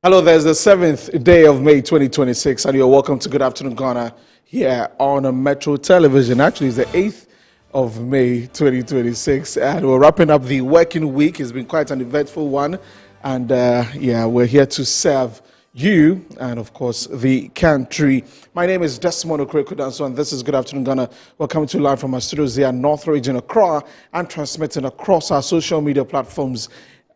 Hello, there's the 7th day of May 2026, and you're welcome to Good Afternoon Ghana here on Metro Television. Actually, it's the 8th of May 2026, and we're wrapping up the working week. It's been quite an eventful one, and we're here to serve you and, of course, the country. My name is Desmond Okrekudanso, and this is Good Afternoon Ghana. We're coming to you live from our studios here in North Region, Accra, and transmitting across our social media platforms.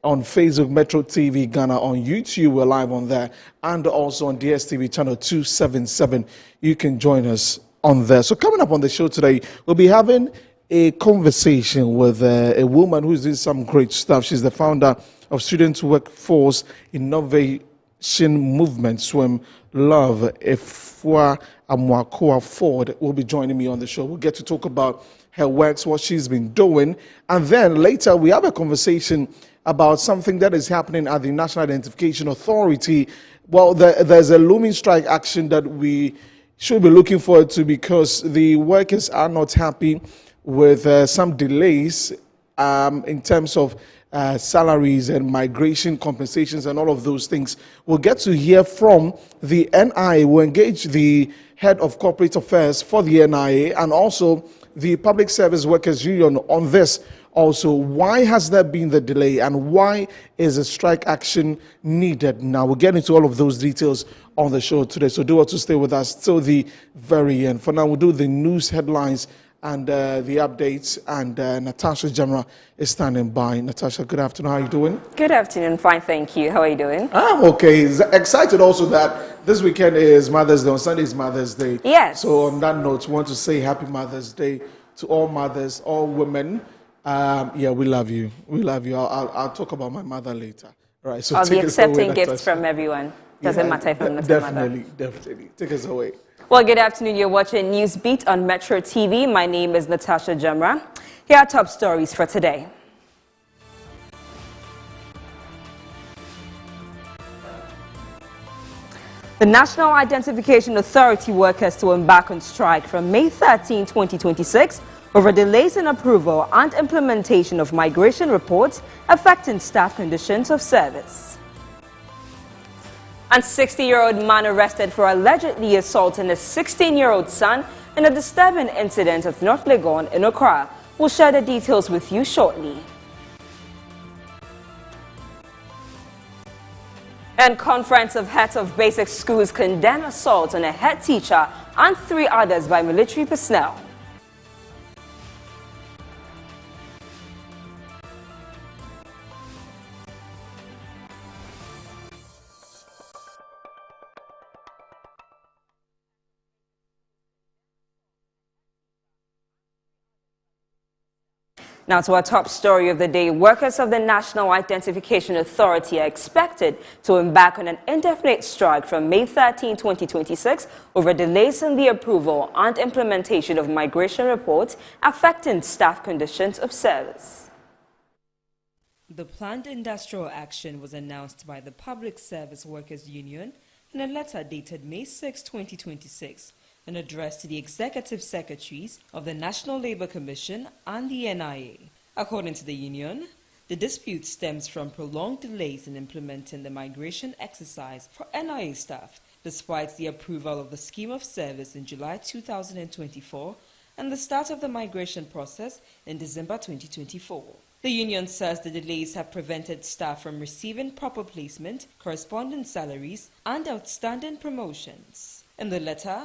On Facebook, Metro TV Ghana, on YouTube, we're live on there, and also on DSTV channel 277. You can join us on there. So coming up on the show today, we'll be having a conversation with a woman who's doing some great stuff. She's the founder of Student Workforce Innovation Movement, Swim Love. Efua Amwakoa Ford will be joining me on the show. We'll get to talk about her works, what she's been doing, and then later we have a conversation about something that is happening at the National Identification Authority. Well, there's a looming strike action that we should be looking forward to because the workers are not happy with some delays in terms of salaries and migration compensations and all of those things. We'll get to hear from the NIA. We'll engage the head of corporate affairs for the NIA and also the Public Service Workers Union on this. Also, why has there been the delay and why is a strike action needed? Now, we'll get into all of those details on the show today, so do want to stay with us till the very end. For now, we'll do the news headlines and the updates, and Natasha Jamra is standing by. Natasha, good afternoon. How are you doing? Good afternoon. Fine, thank you. How are you doing? I'm okay. Excited also that this weekend is Mother's Day. On Sunday is Mother's Day. Yes. So on that note, we want to say Happy Mother's Day to all mothers, all women. We love you. We love you. I'll talk about my mother later. All right. So I'll be accepting gifts from everyone. Doesn't matter if I'm not a mother. Definitely. Take us away. Well, good afternoon. You're watching Newsbeat on Metro TV. My name is Natasha Jamra. Here are top stories for today. The National Identification Authority workers to embark on strike from May 13, 2026 over delays in approval and implementation of migration reports affecting staff conditions of service. And 60-year-old man arrested for allegedly assaulting a 16-year-old son in a disturbing incident at North Legon in Accra. We'll share the details with you shortly. And Conference of Heads of Basic Schools condemn assault on a head teacher and 3 others by military personnel. Now to our top story of the day. Workers of the National Identification Authority are expected to embark on an indefinite strike from May 13, 2026 over delays in the approval and implementation of migration reports affecting staff conditions of service. The planned industrial action was announced by the Public Service Workers Union in a letter dated May 6, 2026. An address to the executive secretaries of the National Labour Commission and the NIA. According to the union, the dispute stems from prolonged delays in implementing the migration exercise for NIA staff, despite the approval of the scheme of service in July 2024 and the start of the migration process in December 2024. The union says the delays have prevented staff from receiving proper placement, corresponding salaries, and outstanding promotions. In the letter,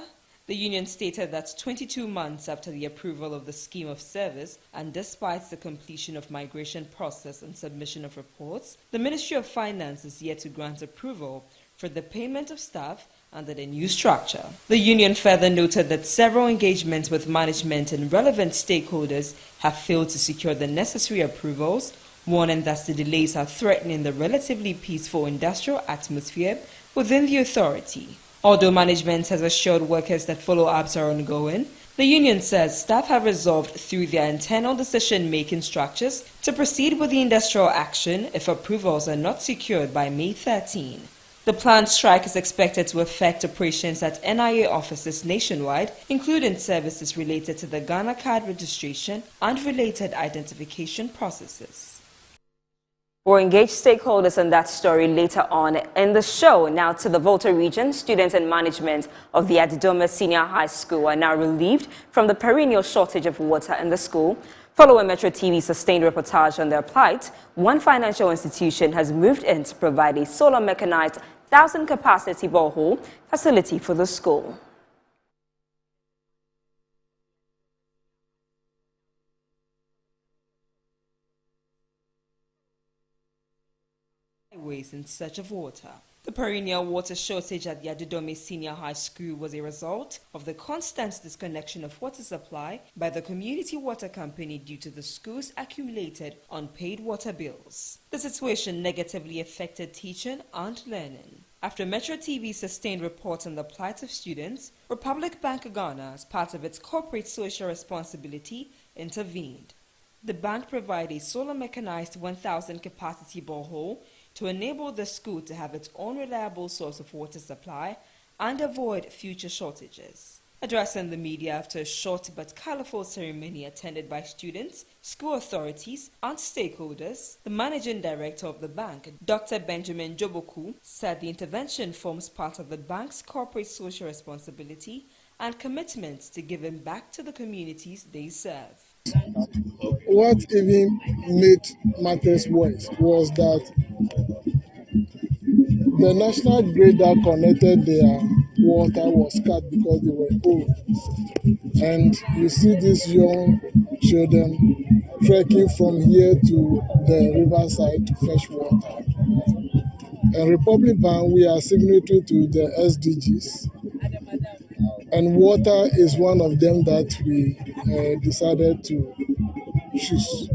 the union stated that 22 months after the approval of the scheme of service and despite the completion of migration process and submission of reports, the Ministry of Finance is yet to grant approval for the payment of staff under the new structure. The union further noted that several engagements with management and relevant stakeholders have failed to secure the necessary approvals, warning that the delays are threatening the relatively peaceful industrial atmosphere within the authority. Although management has assured workers that follow-ups are ongoing, the union says staff have resolved through their internal decision-making structures to proceed with the industrial action if approvals are not secured by May 13. The planned strike is expected to affect operations at NIA offices nationwide, including services related to the Ghana card registration and related identification processes. We'll engage stakeholders on that story later on in the show. Now to the Volta region, students and management of the Adidome Senior High School are now relieved from the perennial shortage of water in the school. Following Metro TV's sustained reportage on their plight, one financial institution has moved in to provide a solar mechanized 1,000-capacity borehole facility for the school. Ways in search of water. The perennial water shortage at the Adidome Senior High School was a result of the constant disconnection of water supply by the community water company due to the school's accumulated unpaid water bills. The situation negatively affected teaching and learning. After Metro TV's sustained report on the plight of students, Republic Bank of Ghana, as part of its corporate social responsibility, intervened. The bank provided a solar mechanized 1,000-capacity borehole to enable the school to have its own reliable source of water supply and avoid future shortages. Addressing the media after a short but colorful ceremony attended by students, school authorities, and stakeholders, the managing director of the bank, Dr. Benjamin Joboku, said the intervention forms part of the bank's corporate social responsibility and commitment to giving back to the communities they serve. What even made matters worse was that the national grid that connected their water was cut because they were old. And you see these young children trekking from here to the riverside to fetch water. And Republic Bank, we are signatory to the SDGs. And water is one of them that we decided to choose.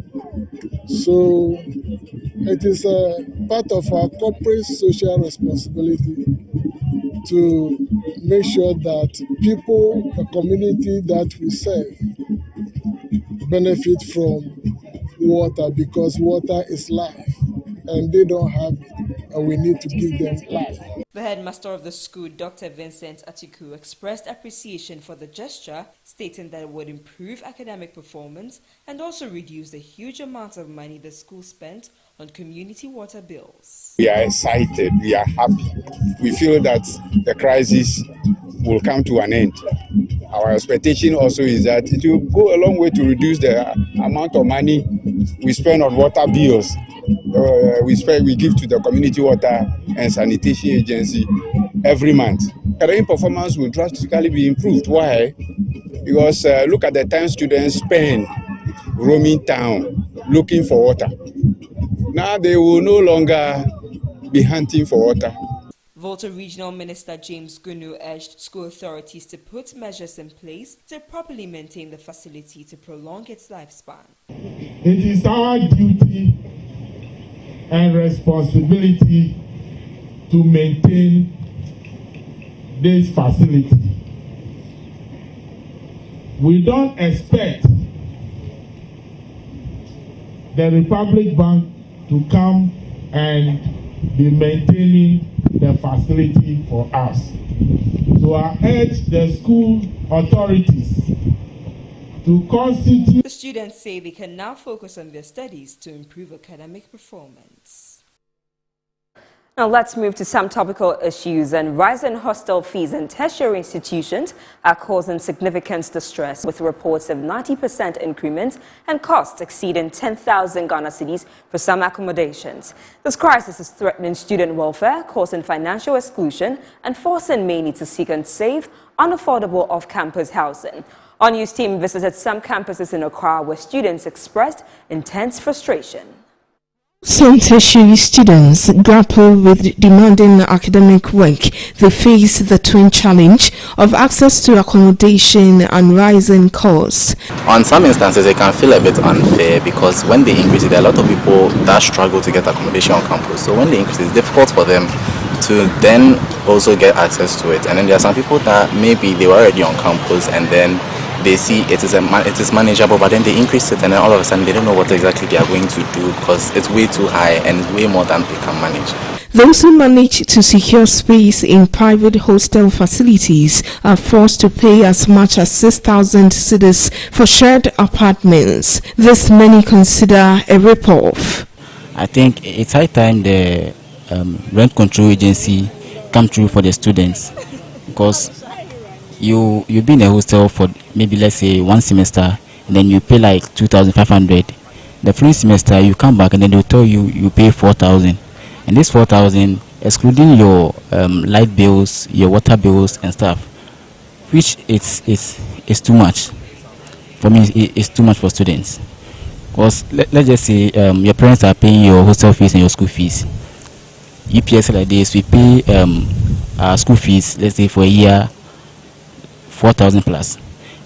So it is a part of our corporate social responsibility to make sure that people, the community that we serve, benefit from water, because water is life and they don't have it, and we need to give them life. The headmaster of the school, Dr. Vincent Atiku, expressed appreciation for the gesture, stating that it would improve academic performance and also reduce the huge amount of money the school spent on community water bills. We are excited, we are happy. We feel that the crisis will come to an end. Our expectation also is that it will go a long way to reduce the amount of money we spend on water bills. We give to the community water and sanitation agency every month. Academic performance will drastically be improved. Why? Because look at the time students spend roaming town looking for water. Now they will no longer be hunting for water. Volta Regional Minister James Gunu urged school authorities to put measures in place to properly maintain the facility to prolong its lifespan. It is our duty and responsibility to maintain this facility. We don't expect the Republic Bank to come and be maintaining the facility for us. So I urge the school authorities to constitute. The students say they can now focus on their studies to improve academic performance. Now let's move to some topical issues. And rising hostel fees in tertiary institutions are causing significant distress, with reports of 90% increments and costs exceeding 10,000 Ghana cedis for some accommodations. This crisis is threatening student welfare, causing financial exclusion and forcing many to seek and save unaffordable off-campus housing. Our news team visited some campuses in Accra where students expressed intense frustration. Some tertiary students grapple with demanding academic work. They face the twin challenge of access to accommodation and rising costs. On some instances, it can feel a bit unfair because when they increase it, there are a lot of people that struggle to get accommodation on campus. So when they increase, it's difficult for them to then also get access to it. And then there are some people that maybe they were already on campus and then they see it is manageable, but then they increase it and then all of a sudden they don't know what exactly they are going to do because it's way too high and way more than they can manage. Those who manage to secure space in private hostel facilities are forced to pay as much as 6,000 cedis for shared apartments. This many consider a rip-off. I think it's high time the rent control agency come through for the students, because you've been in a hostel for maybe, let's say, 1 semester, and then you pay like 2,500. The following semester you come back and then they'll tell you you pay 4,000, and this 4,000 excluding your light bills, your water bills and stuff, which is too much. For me, it's too much for students. Because let's just say your parents are paying your hostel fees and your school fees. UPS like this, we pay our school fees, let's say for a year, 4,000 plus.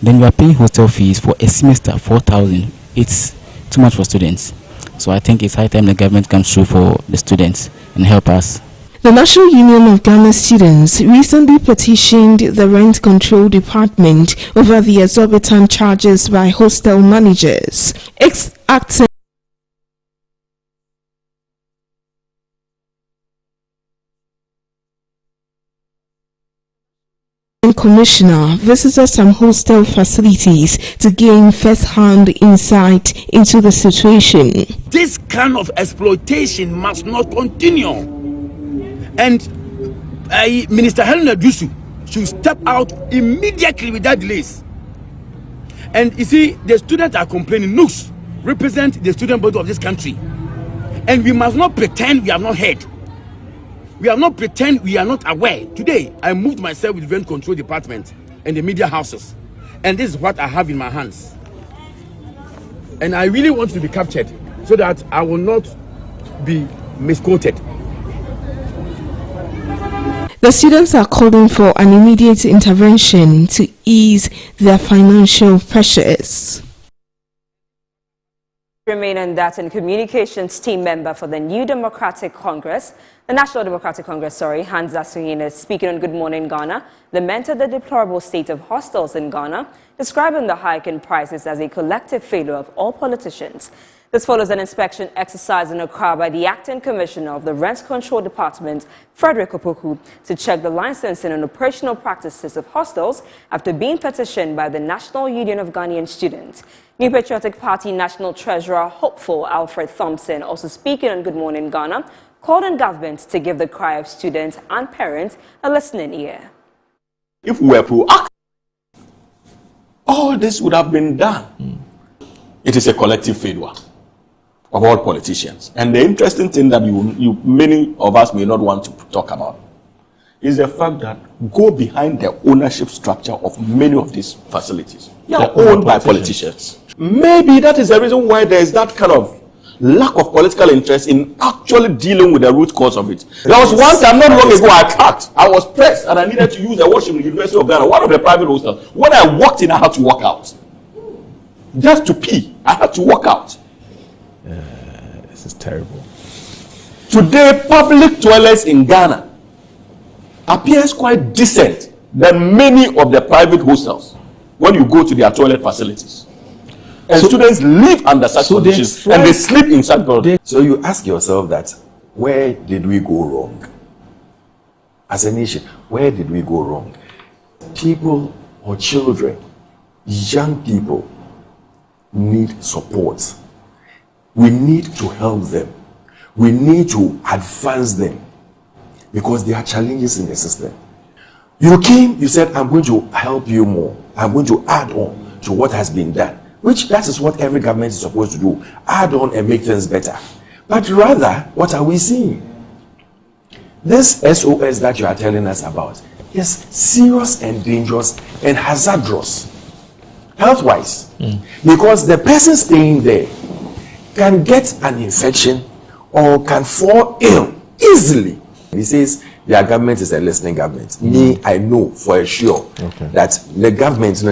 Then we are paying hostel fees for a semester, 4,000. It's too much for students. So I think it's high time the government comes through for the students and help us. The National Union of Ghana Students recently petitioned the Rent Control Department over the exorbitant charges by hostel managers. Ex-acting Commissioner visited some hostel facilities to gain first-hand insight into the situation. This kind of exploitation must not continue, and Minister Helen Adusu should step out immediately without delays. And you see, the students are complaining. NUS represent the student body of this country, and we must not pretend we have not heard. We are not pretend we are not aware. Today, I moved myself with the Rent Control Department and the media houses, and this is what I have in my hands. And I really want to be captured so that I will not be misquoted. The students are calling for an immediate intervention to ease their financial pressures. Remain on that, and communications team member for the National Democratic Congress, Hans Assoyene, speaking on Good Morning Ghana, lamented the deplorable state of hostels in Ghana, describing the hike in prices as a collective failure of all politicians. This follows an inspection exercise in Accra by the Acting Commissioner of the Rent Control Department, Frederick Opoku, to check the licensing and operational practices of hostels after being petitioned by the National Union of Ghanaian Students. New Patriotic Party National Treasurer Hopeful Alfred Thompson, also speaking on Good Morning Ghana, called on government to give the cry of students and parents a listening ear. If we were proactive, all this would have been done. It is a collective failure of all politicians. And the interesting thing that many of us may not want to talk about is the fact that go behind the ownership structure of many of these facilities. They are owned by politicians. Maybe that is the reason why there is that kind of lack of political interest in actually dealing with the root cause of it. There was one time not long ago I was pressed and I needed to use the washroom in the University of Ghana, one of the private hostels. When I walked in, I had to walk out. Just to pee, I had to walk out. This is terrible. Today, public toilets in Ghana appears quite decent than many of the private hostels when you go to their toilet facilities. And so students live under such conditions and they sleep in such conditions. So you ask yourself that, where did we go wrong? As a nation, where did we go wrong? People or children, young people need support. We need to help them. We need to advance them because there are challenges in the system. You came, you said, I'm going to help you more. I'm going to add on to what has been done, which that is what every government is supposed to do. Add on and make things better. But rather, what are we seeing? This SOS that you are telling us about is serious and dangerous and hazardous, health-wise, because the person staying there can get an infection or can fall ill easily. He says their government is a listening government. Me, I know for sure that the government no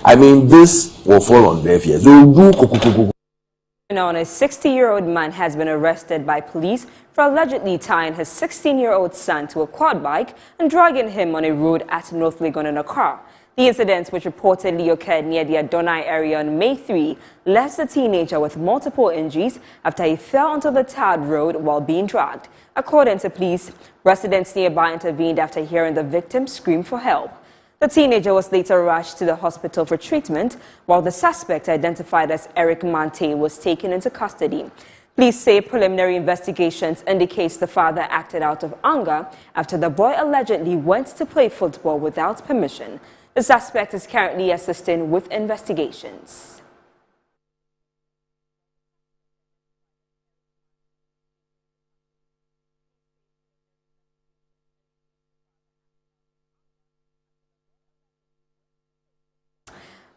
I mean, this will fall on deaf ears. Now, a 60-year-old man has been arrested by police for allegedly tying his 16-year-old son to a quad bike and dragging him on a road at North Legon in Accra. The incident, which reportedly occurred near the Adonai area on May 3, left the teenager with multiple injuries after he fell onto the tarred road while being dragged. According to police, residents nearby intervened after hearing the victim scream for help. The teenager was later rushed to the hospital for treatment, while the suspect, identified as Eric Mante, was taken into custody. Police say preliminary investigations indicates the father acted out of anger after the boy allegedly went to play football without permission. The suspect is currently assisting with investigations.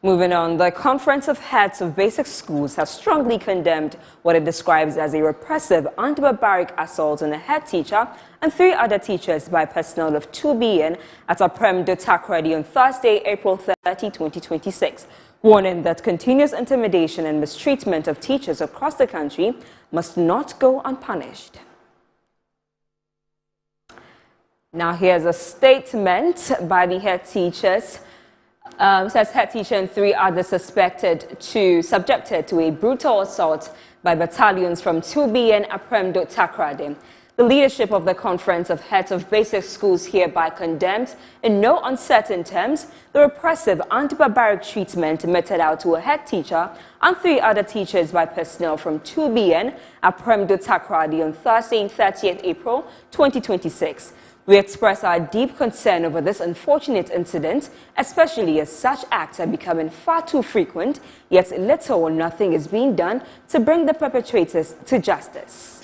Moving on, the Conference of Heads of Basic Schools has strongly condemned what it describes as a repressive and barbaric assault on a head teacher and 3 other teachers by personnel of 2BN at Aprem do Takoradi on Thursday, April 30, 2026, warning that continuous intimidation and mistreatment of teachers across the country must not go unpunished. Now here's a statement by the head teachers. Says head teacher and 3 others subjected to a brutal assault by battalions from 2BN Aprem do Takoradi. The leadership of the Conference of Heads of Basic Schools hereby condemns in no uncertain terms the repressive and barbaric treatment meted out to a head teacher and 3 other teachers by personnel from 2BN Aprem do Takoradi on Thursday, 30th April 2026. We express our deep concern over this unfortunate incident, especially as such acts are becoming far too frequent, yet little or nothing is being done to bring the perpetrators to justice.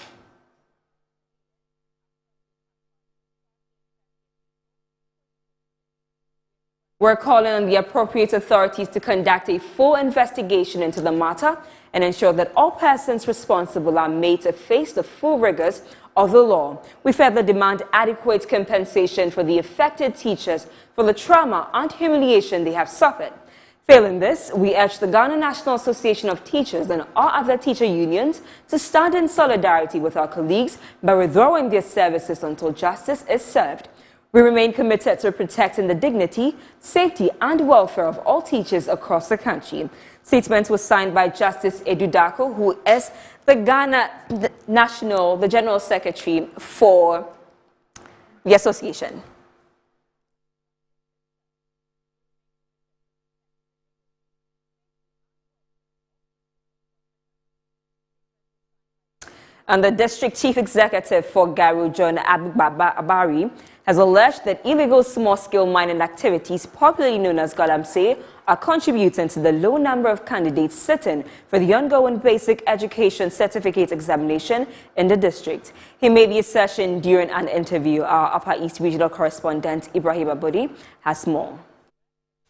We're calling on the appropriate authorities to conduct a full investigation into the matter and ensure that all persons responsible are made to face the full rigors of the law. We further demand adequate compensation for the affected teachers for the trauma and humiliation they have suffered. Failing this, we urge the Ghana National Association of Teachers and all other teacher unions to stand in solidarity with our colleagues by withdrawing their services until justice is served. We remain committed to protecting the dignity, safety and welfare of all teachers across the country. Statement was signed by Justice Edu Dako, who is the the General Secretary for the association. And the District Chief Executive for Garu, John Abari, has alleged that illegal small-scale mining activities, popularly known as Galamsey, are contributing to the low number of candidates sitting for the ongoing basic education certificate examination in the district. He made the assertion during an interview. Our Upper East Regional Correspondent Ibrahim Abudi has more.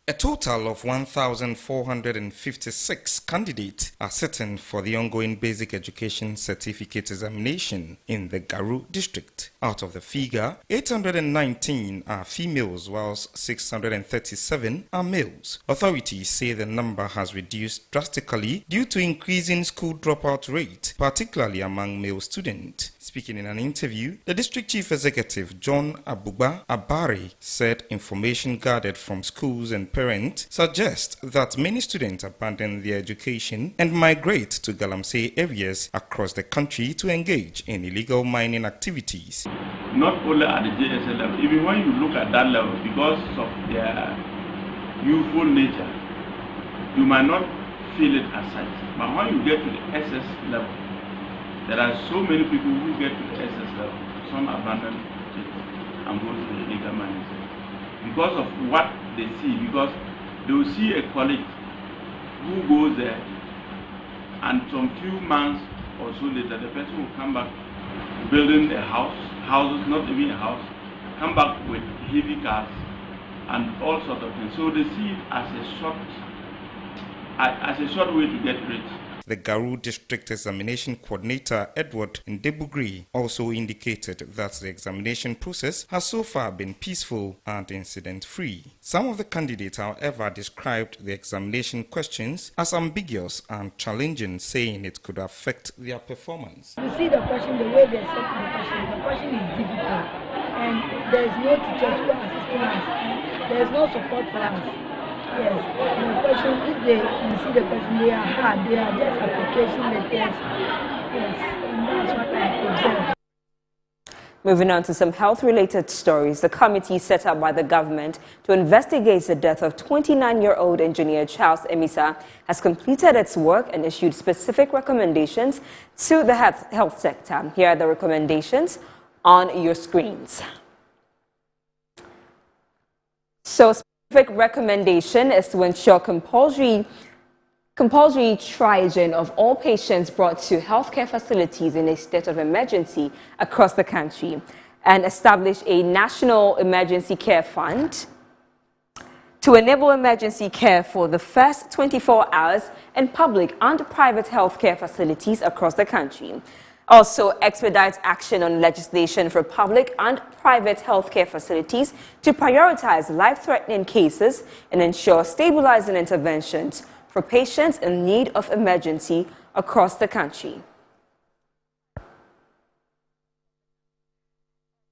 A total of 1,456 candidates are sitting for the ongoing basic education certificate examination in the Garu district. Out of the figure, 819 are females, whilst 637 are males. Authorities say the number has reduced drastically due to increasing school dropout rate, particularly among male students. Speaking in an interview, the District Chief Executive, John Abari, said information gathered from schools and parents suggest that many students abandon their education and migrate to Galamsey areas across the country to engage in illegal mining activities. Not only at the JSL level, even when you look at that level, because of their youthful nature, you might not feel it as such. But when you get to the SS level, there are so many people who get to the SS level, some abandon it and go to the illegal mining because of what they see, because they will see a colleague who goes there and some few months or so later the person will come back building a houses, not even a house, come back with heavy cars and all sorts of things. So they see it as a short way to get rich. The Garu District Examination Coordinator, Edward Ndebugri, also indicated that the examination process has so far been peaceful and incident-free. Some of the candidates, however, described the examination questions as ambiguous and challenging, saying it could affect their performance. You see the question, the way they set the question is difficult, and there is no teacher who are assisting us, there is no support for us. Yes, and the question, if you see the question, they are hard, they are just application, the test. Yes, and that's what I observed. Moving on to some health-related stories, the committee set up by the government to investigate the death of 29-year-old engineer Charles Emisa has completed its work and issued specific recommendations to the health sector. Here are the recommendations on your screens. So, specific recommendation is to ensure compulsory triaging of all patients brought to healthcare facilities in a state of emergency across the country, and establish a national emergency care fund to enable emergency care for the first 24 hours in public and private healthcare facilities across the country. Also, expedite action on legislation for public and private healthcare facilities to prioritize life-threatening cases and ensure stabilizing interventions for patients in need of emergency across the country.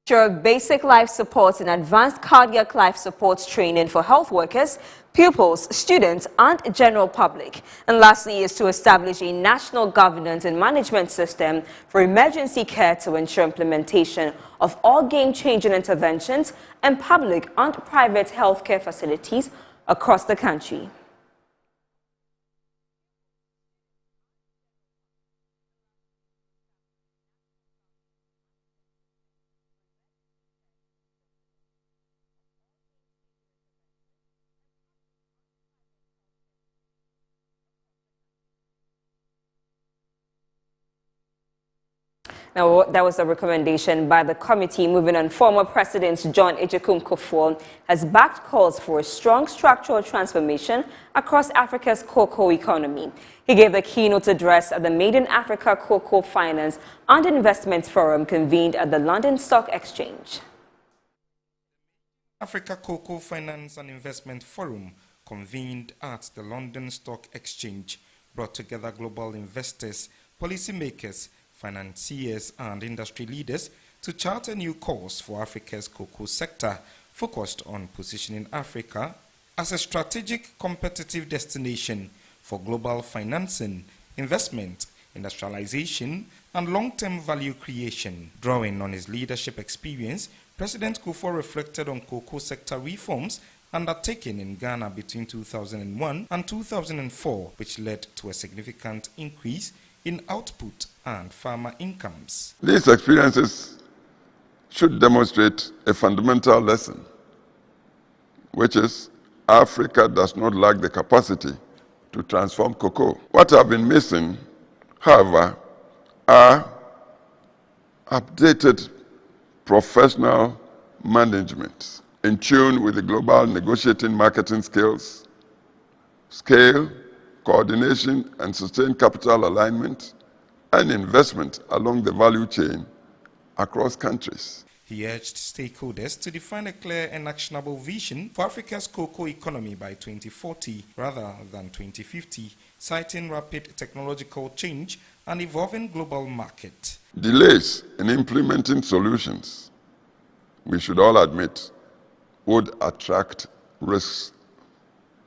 Ensure basic life support and advanced cardiac life support training for health workers, pupils, students, and general public. And lastly is to establish a national governance and management system for emergency care to ensure implementation of all game-changing interventions in public and private healthcare facilities across the country. Now, that was a recommendation by the committee. Moving on, former President John Agyekum Kufuor has backed calls for a strong structural transformation across Africa's cocoa economy. He gave the keynote address at the Made in Africa Cocoa Finance and Investments Forum convened at the London Stock Exchange. Africa Cocoa Finance and Investment Forum convened at the London Stock Exchange brought together global investors, policymakers, financiers and industry leaders to chart a new course for Africa's cocoa sector, focused on positioning Africa as a strategic competitive destination for global financing, investment, industrialization, and long-term value creation. Drawing on his leadership experience, President Kufuor reflected on cocoa sector reforms undertaken in Ghana between 2001 and 2004, which led to a significant increase in output and farmer incomes. These experiences should demonstrate a fundamental lesson, which is Africa does not lack the capacity to transform cocoa. What have been missing, however, are updated professional management in tune with the global negotiating marketing skills, scale, coordination and sustained capital alignment, and investment along the value chain across countries. He urged stakeholders to define a clear and actionable vision for Africa's cocoa economy by 2040 rather than 2050, citing rapid technological change and evolving global market. Delays in implementing solutions, we should all admit, would attract risks.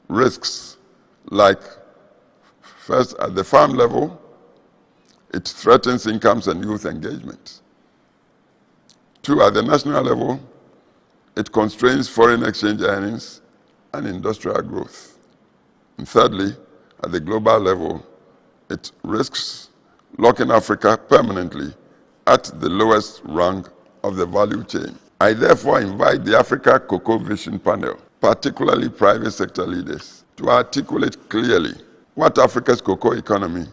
Risks like, first, at the farm level, it threatens incomes and youth engagement. Two, at the national level, it constrains foreign exchange earnings and industrial growth. And thirdly, at the global level, it risks locking Africa permanently at the lowest rung of the value chain. I therefore invite the Africa Cocoa Vision Panel, particularly private sector leaders, to articulate clearly what Africa's cocoa economy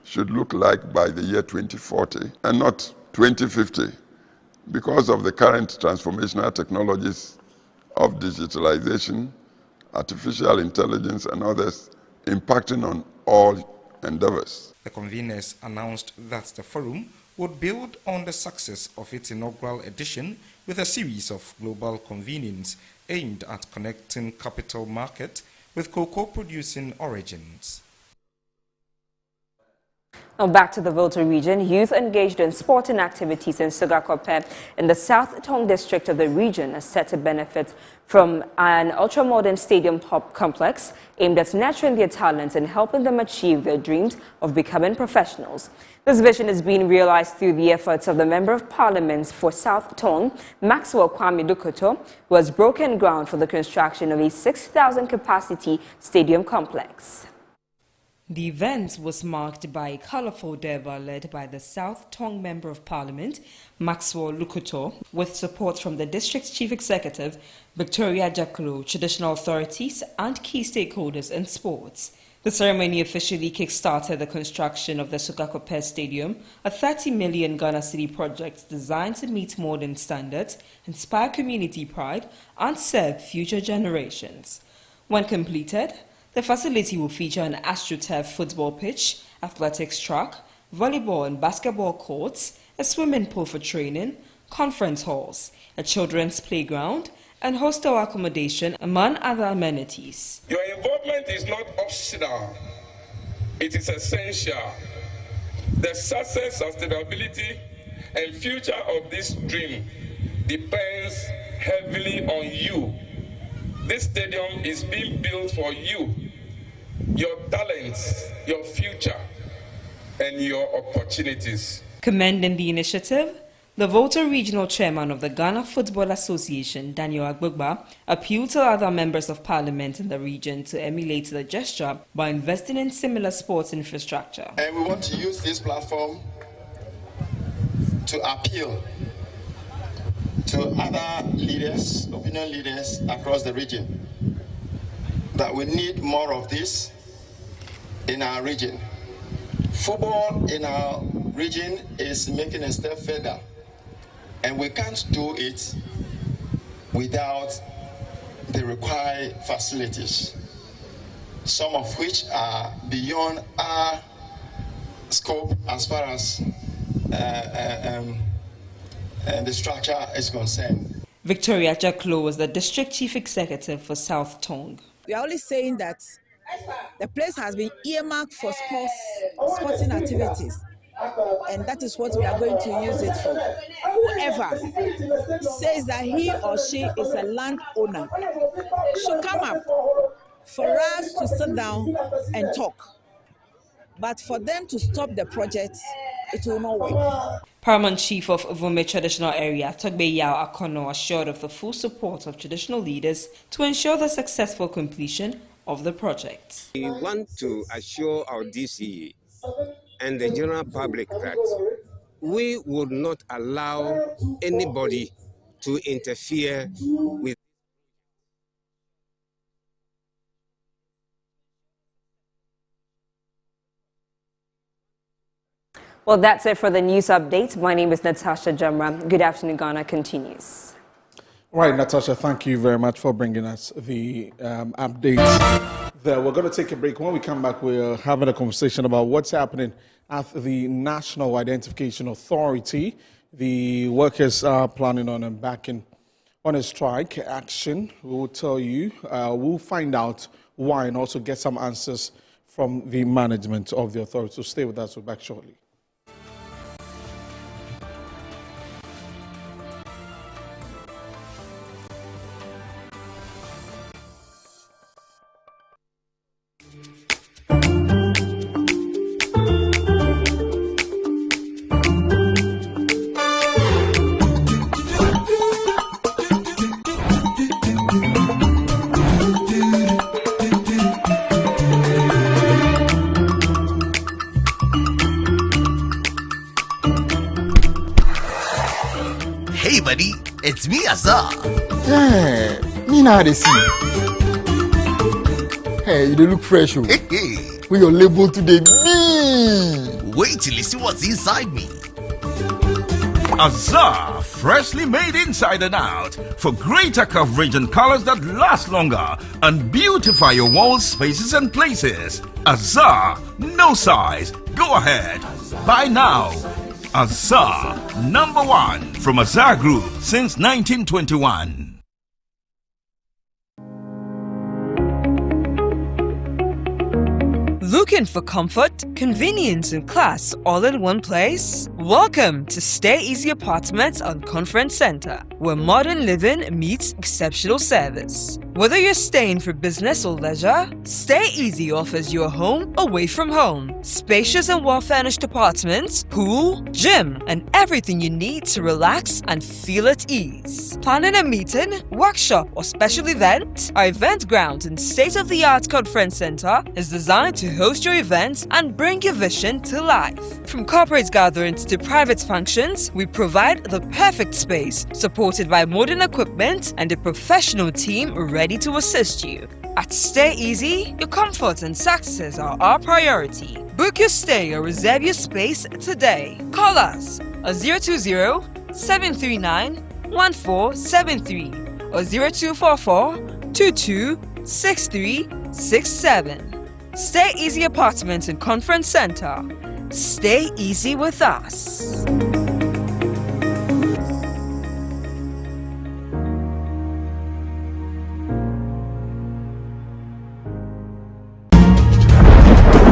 should look like by the year 2040 and not 2050 because of the current transformational technologies of digitalization, artificial intelligence and others impacting on all endeavors. The conveners announced that the forum would build on the success of its inaugural edition with a series of global convenings aimed at connecting capital market with cocoa producing origins. Now back to the Volta region, youth engaged in sporting activities in Sugakope in the South Tong district of the region are set to benefit from an ultra-modern stadium complex aimed at nurturing their talents and helping them achieve their dreams of becoming professionals. This vision is being realized through the efforts of the Member of Parliament for South Tong, Maxwell Kwame Lukoto, who has broken ground for the construction of a 6,000 capacity stadium complex. The event was marked by a colourful durbar led by the South Tong Member of Parliament, Maxwell Lukoto, with support from the district's Chief Executive, Victoria Jaklo, traditional authorities and key stakeholders in sports. The ceremony officially kick-started the construction of the Sugakope Stadium, a 30 million Ghana cedi project designed to meet modern standards, inspire community pride and serve future generations. When completed, the facility will feature an AstroTurf football pitch, athletics track, volleyball and basketball courts, a swimming pool for training, conference halls, a children's playground, and hostel accommodation, among other amenities. Your involvement is not optional, it is essential. The success, sustainability, and future of this dream depends heavily on you. This stadium is being built for you, your talents, your future, and your opportunities. Commending the initiative, the Volta Regional Chairman of the Ghana Football Association, Daniel Agbogba, appealed to other members of parliament in the region to emulate the gesture by investing in similar sports infrastructure. And we want to use this platform to appeal to other leaders, opinion leaders across the region, that we need more of this in our region. Football in our region is making a step further, and we can't do it without the required facilities, some of which are beyond our scope as far as the structure is concerned. Victoria Jaklo was the district chief executive for South Tong. We are only saying that the place has been earmarked for sporting activities, and that is what we are going to use it for. Whoever says that he or she is a landowner should come up for us to sit down and talk. But for them to stop the project, it will not work. Paramount Chief of Vume Traditional Area, Togbe Yao Akono, assured of the full support of traditional leaders to ensure the successful completion of the project. We want to assure our DCE and the general public that we would not allow anybody to interfere with. Well, that's it for the news update. My name is Natasha Jamra. Good afternoon, Ghana continues. All right, Natasha, thank you very much for bringing us the updates there. We're going to take a break. When we come back, we're having a conversation about what's happening at the National Identification Authority. The workers are planning on embarking on a strike action. We will tell you, we'll find out why and also get some answers from the management of the authority. So stay with us. We're back shortly. Hey buddy, it's me Azar. Yeah, me now they see. Hey, you look fresh. Hey, hey. With your label today, me. Wait till you see what's inside me. Azar, freshly made inside and out for greater coverage and colors that last longer and beautify your walls, spaces and places. Azar, no size. Go ahead. Buy now. Azar, #1 from Azar Group since 1921. Looking for comfort, convenience, and class all in one place? Welcome to Stay Easy Apartments on Conference Center, where modern living meets exceptional service. Whether you're staying for business or leisure, Stay Easy offers you a home away from home. Spacious and well-furnished apartments, pool, gym, and everything you need to relax and feel at ease. Planning a meeting, workshop, or special event? Our event ground and state-of-the-art conference center is designed to host your events and bring your vision to life. From corporate gatherings to private functions, we provide the perfect space, supported by modern equipment and a professional team ready to assist you. At Stay Easy, your comfort and success are our priority. Book your stay or reserve your space today. Call us at 020-739-1473 or 0244-226367. Stay Easy Apartments and Conference Center. Stay easy with us.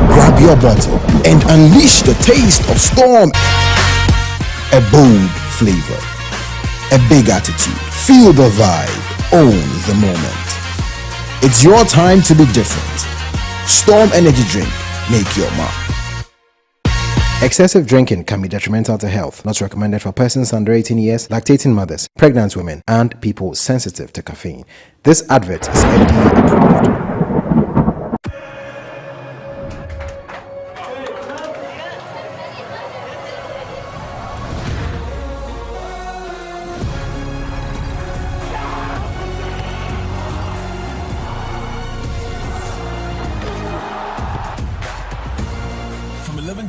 Grab your bottle and unleash the taste of Storm. A bold flavor, a big attitude. Feel the vibe, own the moment. It's your time to be different. Storm Energy Drink, make your mark. Excessive drinking can be detrimental to health. Not recommended for persons under 18 years, lactating mothers, pregnant women, and people sensitive to caffeine. This advert is FDA approved.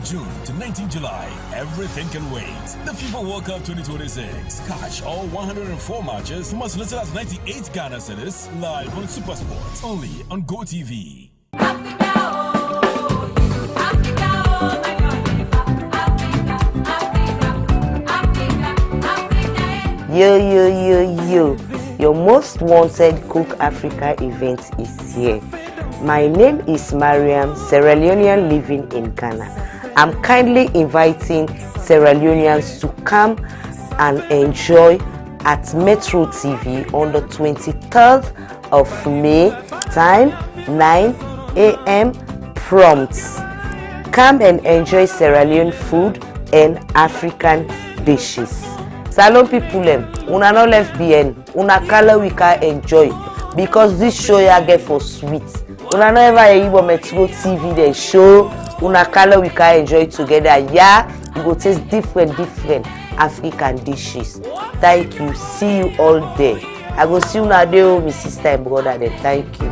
June to 19 July, everything can wait. The FIFA World Cup 2026. Catch all 104 matches from as little as 98 Ghana cedis live on SuperSport. Only on GoTV. Yo. Your most wanted Cook Africa event is here. My name is Mariam, Sierra Leonean living in Ghana. I'm kindly inviting Sierra Leoneans to come and enjoy at Metro TV on the 23rd of May, time 9 a.m. prompt. Come and enjoy Sierra Leone food and African dishes. Salon people, una no left behind. Una color we can enjoy because this show ya get for sweet. Una no ever hear Metro TV the show. Una color we can enjoy together. Yeah, you go taste different African dishes. Thank you. See you all there. I go see una there, my sister and brother there. Thank you.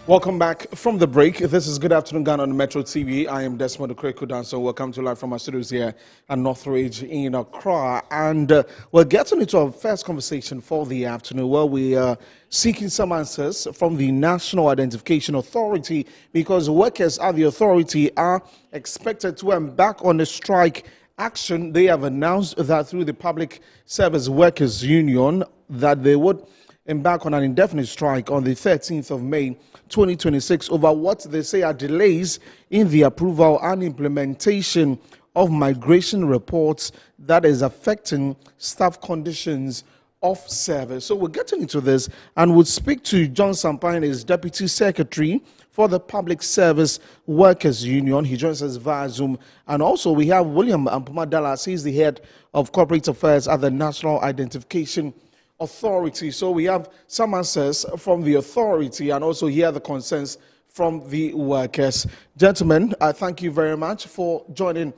Welcome back from the break. This is Good Afternoon Ghana on Metro TV. I am Desmond Okreku-Danso. Welcome to live from our studios here at Northridge in Accra. And we're getting into our first conversation for the afternoon where we are seeking some answers from the National Identification Authority because workers at the authority are expected to embark on a strike action. They have announced that through the Public Service Workers Union that they would embark on an indefinite strike on the 13th of May 2026 over what they say are delays in the approval and implementation of migration reports that is affecting staff conditions of service. So we're getting into this and we'll speak to John Sampine, his Deputy Secretary for the Public Service Workers Union. He joins us via Zoom. And also we have William Ampuma Dallas. He's the head of corporate affairs at the National Identification Authority. So we have some answers from the authority and also hear the concerns from the workers. Gentlemen, I thank you very much for joining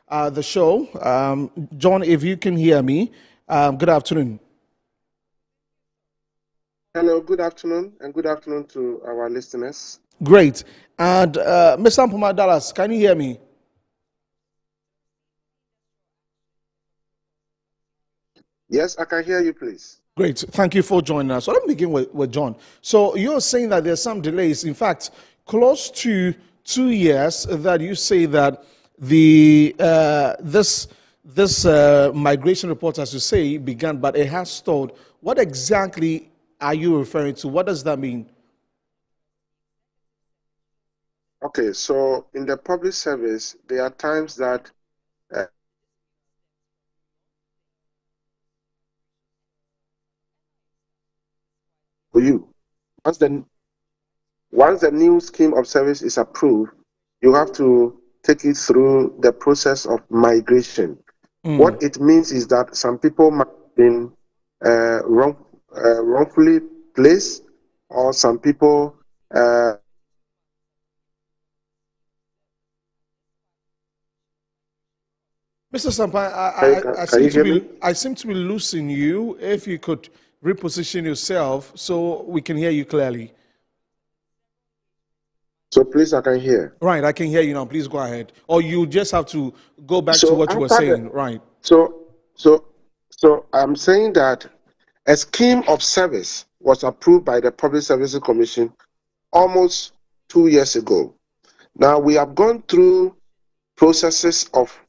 the show. John, if you can hear me, good afternoon. Hello, good afternoon, and good afternoon to our listeners. Great. And Mr. Ampoma Dallas, can you hear me? Yes, I can hear you, please. Great. Thank you for joining us. So let me begin with John. So you're saying that there's some delays. In fact, close to 2 years that you say that the this migration report, as you say, began, but it has stalled. What exactly are you referring to? What does that mean? Okay, so in the public service, there are times that for you, once the new scheme of service is approved, you have to take it through the process of migration. What it means is that some people might have been wrongfully placed, or some people Mr. Sampai, I seem to be losing you. If you could reposition yourself so we can hear you clearly. So please, I can hear. Right, I can hear you now. Please go ahead. Or you just have to go back to what you were saying. Right. So I'm saying that a scheme of service was approved by the Public Services Commission almost 2 years ago. Now we have gone through processes of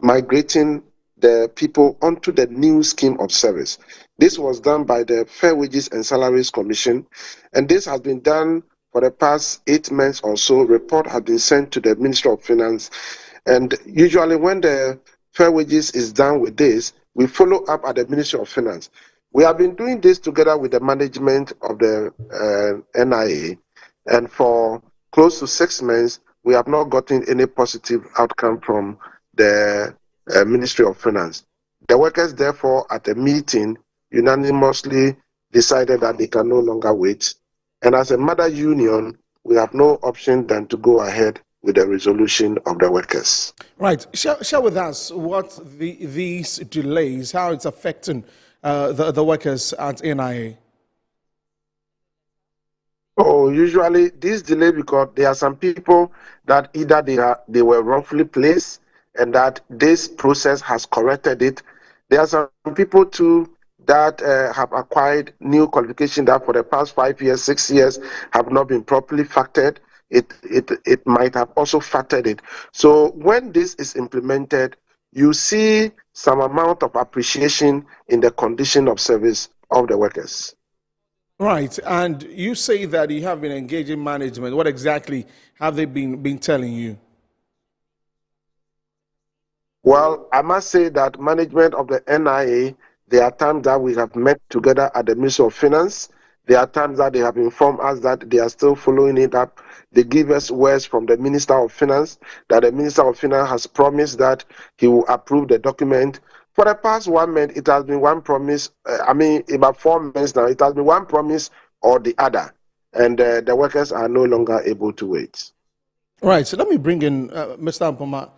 migrating the people onto the new scheme of service. This was done by the Fair Wages and Salaries Commission, and this has been done for the past 8 months or so. Report has been sent to the Ministry of Finance, and usually when the Fair Wages is done with this, we follow up at the Ministry of Finance. We have been doing this together with the management of the NIA, and for close to 6 months, we have not gotten any positive outcome from the Ministry of Finance. The workers, therefore, at a meeting, unanimously decided that they can no longer wait. And as a mother union, we have no option than to go ahead with the resolution of the workers. Right. Share with us what these delays, how it's affecting the workers at NIA. Oh, usually this delay because there are some people that either they were wrongfully placed and that this process has corrected it. There are some people too that have acquired new qualification that for the past 5 years, 6 years have not been properly factored. It might have also factored it. So when this is implemented, you see some amount of appreciation in the condition of service of the workers. Right, and you say that you have been engaging management. What exactly have they been telling you? Well, I must say that management of the NIA, there are times that we have met together at the Ministry of Finance. There are times that they have informed us that they are still following it up. They give us words from the Minister of Finance that the Minister of Finance has promised that he will approve the document. For the past 1 month, it has been one promise. About 4 months now, it has been one promise or the other. And the workers are no longer able to wait. Right, so let me bring in Mr. Ampoma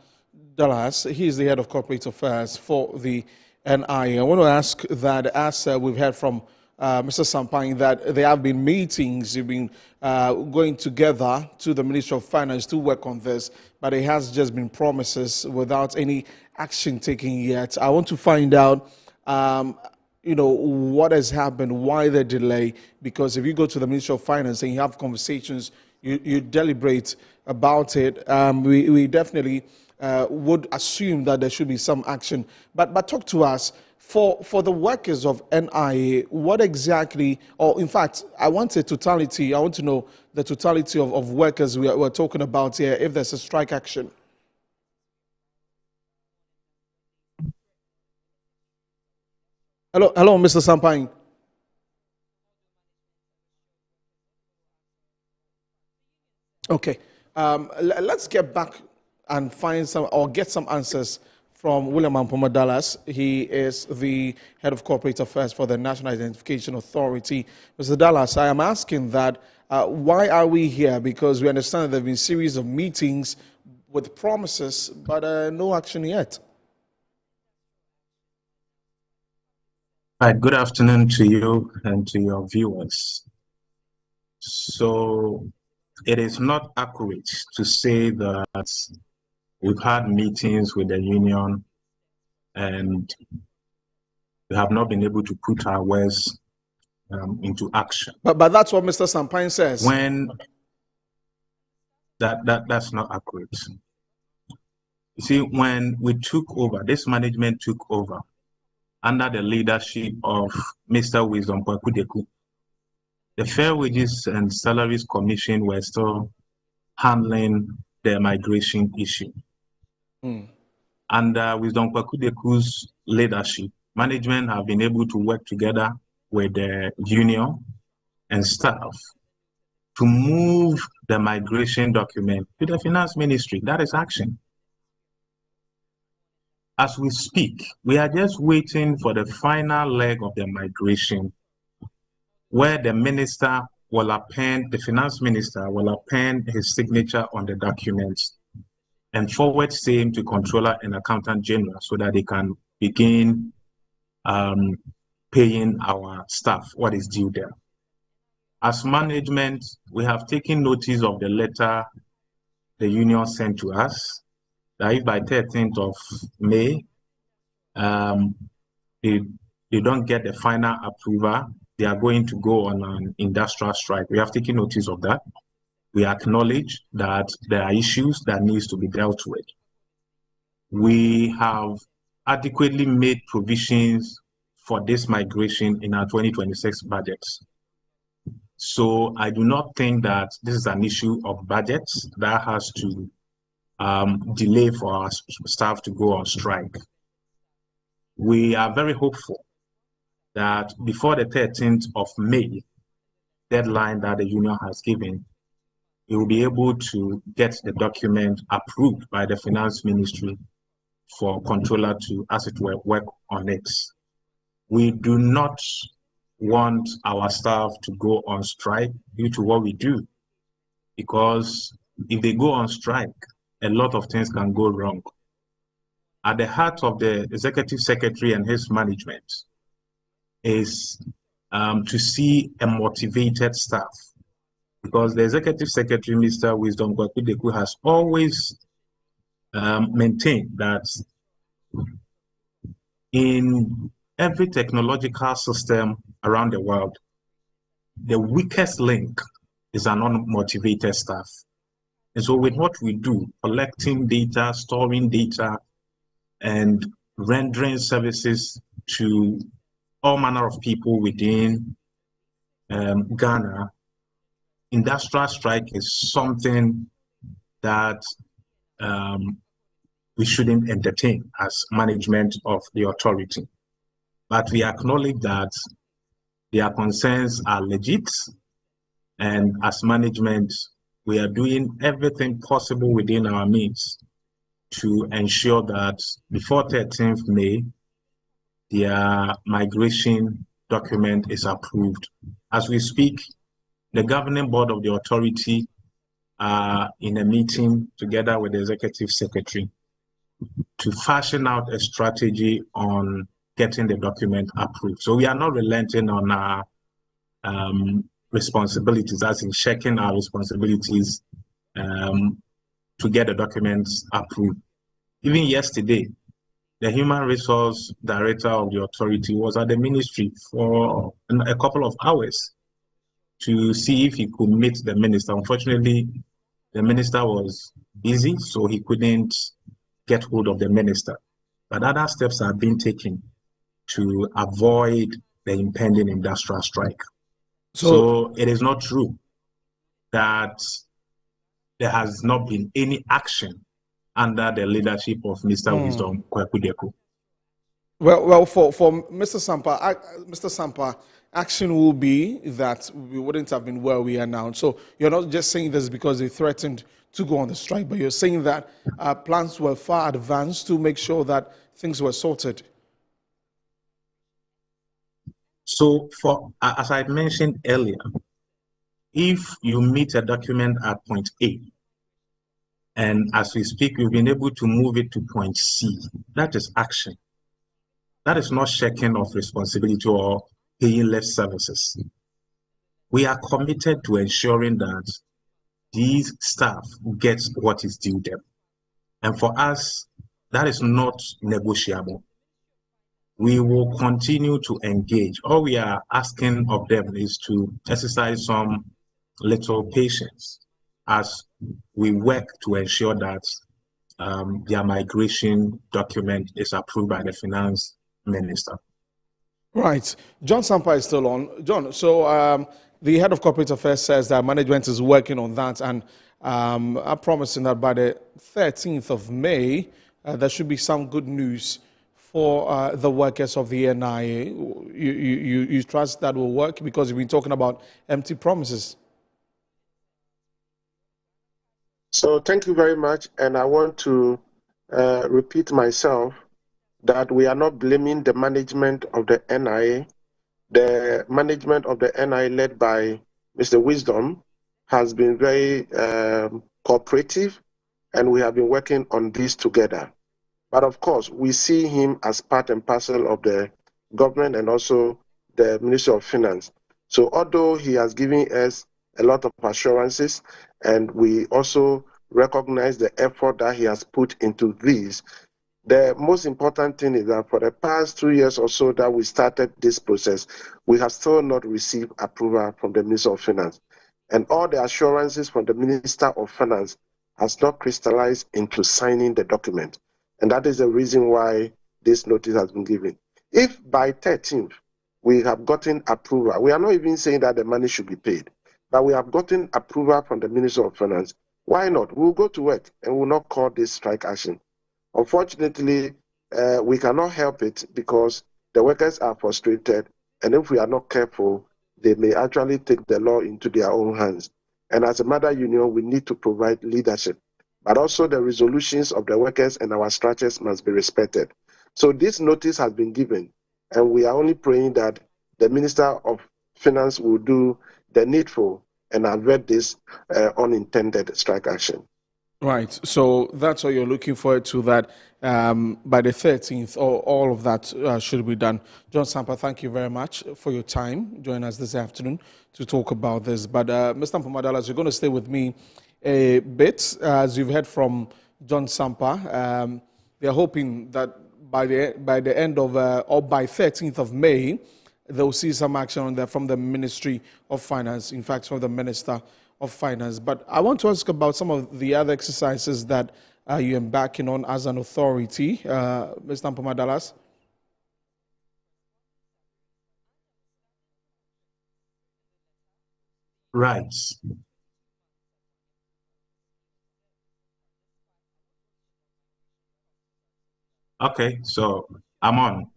Dallas. He is the head of corporate affairs for the NIA. I want to ask that, as we've heard from Mr. Sampai, that there have been meetings, you've been going together to the Ministry of Finance to work on this, but it has just been promises without any action taken yet. I want to find out, what has happened, why the delay, because if you go to the Ministry of Finance and you have conversations, you deliberate about it, we definitely would assume that there should be some action. But talk to us, for the workers of NIA, what exactly, or in fact, I want a totality, I want to know the totality of workers we're talking about here, if there's a strike action. Hello, Mr. Sampai. Okay, let's get back and find some, or get some answers from William Ampoma Dallas. He is the head of corporate affairs for the National Identification Authority. Mr. Dallas, I am asking that, why are we here? Because we understand that there have been a series of meetings with promises, but no action yet. Hi, good afternoon to you and to your viewers. So it is not accurate to say that we've had meetings with the union and we have not been able to put our words into action. But that's what Mr. Sampine says. When that's not accurate. You see, when we took over, this management took over under the leadership of Mr. Wisdom Kwaku Deku, the Fair Wages and Salaries Commission were still handling the migration issue. Under Wisdom Kwaku Deku's leadership, management have been able to work together with the union and staff to move the migration document to the Finance Ministry. That is action. As we speak, we are just waiting for the final leg of the migration, where the minister will append, the finance minister will append his signature on the documents and forward same to Controller and Accountant General so that they can begin paying our staff what is due them. As management, we have taken notice of the letter the union sent to us, that if by 13th of May, they don't get the final approval, they are going to go on an industrial strike. We have taken notice of that. We acknowledge that there are issues that needs to be dealt with. We have adequately made provisions for this migration in our 2026 budgets. So I do not think that this is an issue of budgets that has to delay for our staff to go on strike. We are very hopeful that before the 13th of May, deadline that the union has given, we will be able to get the document approved by the Finance Ministry for Controller to, as it were, work on it. We do not want our staff to go on strike due to what we do, because if they go on strike, a lot of things can go wrong. At the heart of the Executive Secretary and his management is to see a motivated staff, because the Executive Secretary, Mr. Wisdom Kwaku Deku, has always maintained that in every technological system around the world, the weakest link is an unmotivated staff. And so with what we do, collecting data, storing data, and rendering services to all manner of people within Ghana, industrial strike is something that we shouldn't entertain as management of the authority. But we acknowledge that their concerns are legit, and as management, we are doing everything possible within our means to ensure that before 13th May, their migration document is approved. As we speak, the governing board of the authority are in a meeting together with the Executive Secretary to fashion out a strategy on getting the document approved. So we are not relenting on our responsibilities, as in checking our responsibilities to get the documents approved. Even yesterday, the Human Resource Director of the authority was at the ministry for a couple of hours to see if he could meet the minister. Unfortunately, the minister was busy, so he couldn't get hold of the minister. But other steps are being taken to avoid the impending industrial strike. So it is not true that there has not been any action under the leadership of Mr. Wisdom Kwaku Deku. Well, for Mr. Sampa, action will be that we wouldn't have been where we are now. So you're not just saying this because they threatened to go on the strike, but you're saying that plans were far advanced to make sure that things were sorted. So, as I mentioned earlier, if you meet a document at point A, and as we speak, we've been able to move it to point C, that is action. That is not checking of responsibility or paying less services. We are committed to ensuring that these staff get what is due them. And for us, that is not negotiable. We will continue to engage. All we are asking of them is to exercise some little patience as we work to ensure that their migration document is approved by the finance minister. Right. John Sampa is still on. John, so the head of corporate affairs says that management is working on that and are promising that by the 13th of May, there should be some good news for the workers of the NIA. You trust that will work because you've been talking about empty promises. So thank you very much. And I want to repeat myself that we are not blaming the management of the NIA. The management of the NIA led by Mr. Wisdom has been very cooperative, and we have been working on this together. But of course, we see him as part and parcel of the government and also the Ministry of Finance. So although he has given us a lot of assurances, and we also recognize the effort that he has put into this, the most important thing is that for the past 2 years or so that we started this process, we have still not received approval from the Minister of Finance. And all the assurances from the Minister of Finance has not crystallized into signing the document. And that is the reason why this notice has been given. If by 13th we have gotten approval, we are not even saying that the money should be paid, but we have gotten approval from the Minister of Finance, why not? We'll go to work and we'll not call this strike action. Unfortunately, we cannot help it because the workers are frustrated, and if we are not careful, they may actually take the law into their own hands. And as a mother union, we need to provide leadership, but also the resolutions of the workers and our structures must be respected. So this notice has been given, and we are only praying that the Minister of Finance will do the needful and avert this unintended strike action. Right. So that's what you're looking forward to, that by the 13th, all of that should be done. John Sampa, thank you very much for your time. Join us this afternoon to talk about this. But Mr. Mpomadalas, you're going to stay with me a bit. As you've heard from John Sampa, they're hoping that by the end of, or by 13th of May, they'll see some action on that from the Ministry of Finance, in fact, from the Minister of Finance. But I want to ask about some of the other exercises that you're embarking on as an authority, Mr. Mpomadalas. Right. Okay, so I'm on.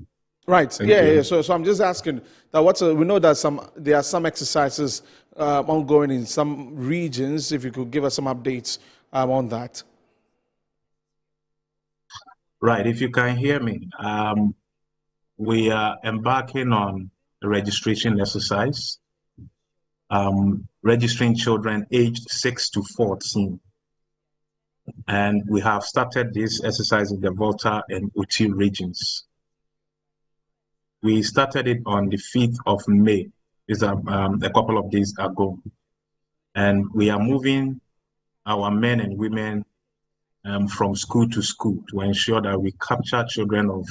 Right. Thank Yeah. you. Yeah. So I'm just asking that we know that there are some exercises ongoing in some regions. If you could give us some updates on that. Right. If you can hear me, we are embarking on a registration exercise, registering children aged 6 to 14. And we have started this exercise in the Volta and Uti regions. We started it on the 5th of May, is a couple of days ago. And we are moving our men and women from school to school to ensure that we capture children of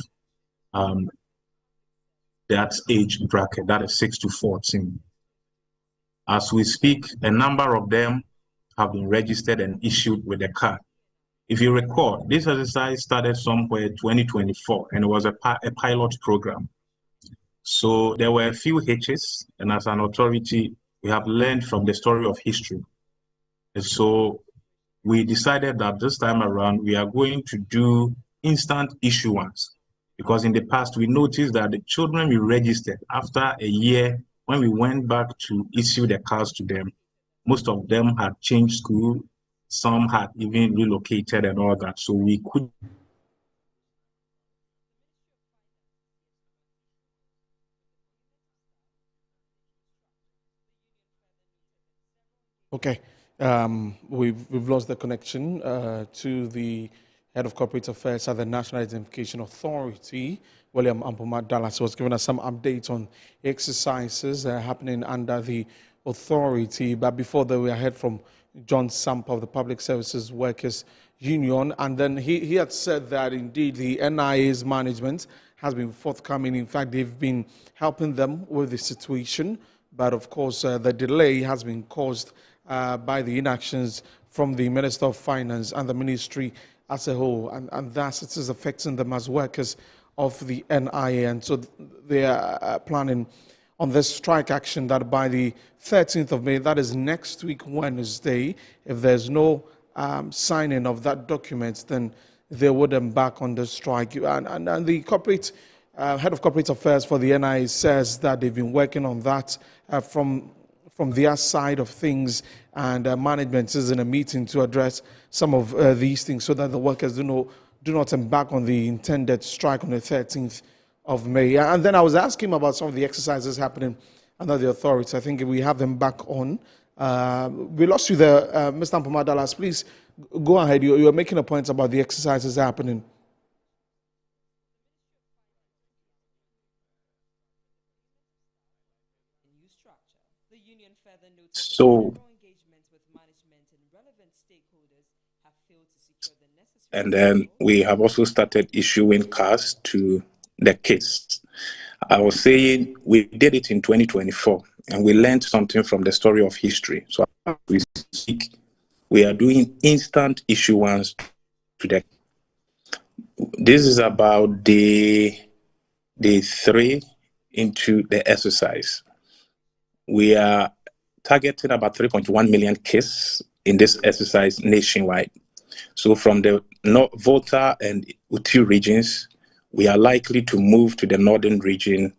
that age bracket, that is 6 to 14. As we speak, a number of them have been registered and issued with a card. If you recall, this exercise started somewhere 2024, and it was a pilot program. So there were a few hitches, and as an authority, we have learned from the story of history. And so we decided that this time around, we are going to do instant issuance, because in the past, we noticed that the children we registered after a year, when we went back to issue the cards to them, most of them had changed school, some had even relocated and all that. So we could. Okay. We've lost the connection to the head of corporate affairs at the National Identification Authority, William Mpomadalas, was giving us some updates on exercises happening under the authority. But before that, we heard from John Sampa of the Public Services Workers Union. And then he had said that indeed the NIA's management has been forthcoming. In fact, they've been helping them with the situation. But of course, the delay has been caused by the inactions from the Minister of Finance and the ministry as a whole. And thus it is affecting them as workers of the NIA. And so they are planning on this strike action that by the 13th of May, that is next week Wednesday, if there's no signing of that document, then they would embark on the strike. And the corporate head of corporate affairs for the NIA says that they've been working on that from their side of things, and management is in a meeting to address some of these things so that the workers do not embark on the intended strike on the 13th of May. And then I was asking him about some of the exercises happening under the authorities. I think we have them back on. We lost you there, Mr. Mpoma Dallas. Please go ahead. You were making a point about the exercises happening. So, and then we have also started issuing cards to the kids. I was saying we did it in 2024, and we learned something from the story of history. So as we speak, we are doing instant issuance to the. This is about day 3 into the exercise. We are targeting about 3.1 million kids in this exercise nationwide. So from the Volta and Uti regions, we are likely to move to the northern region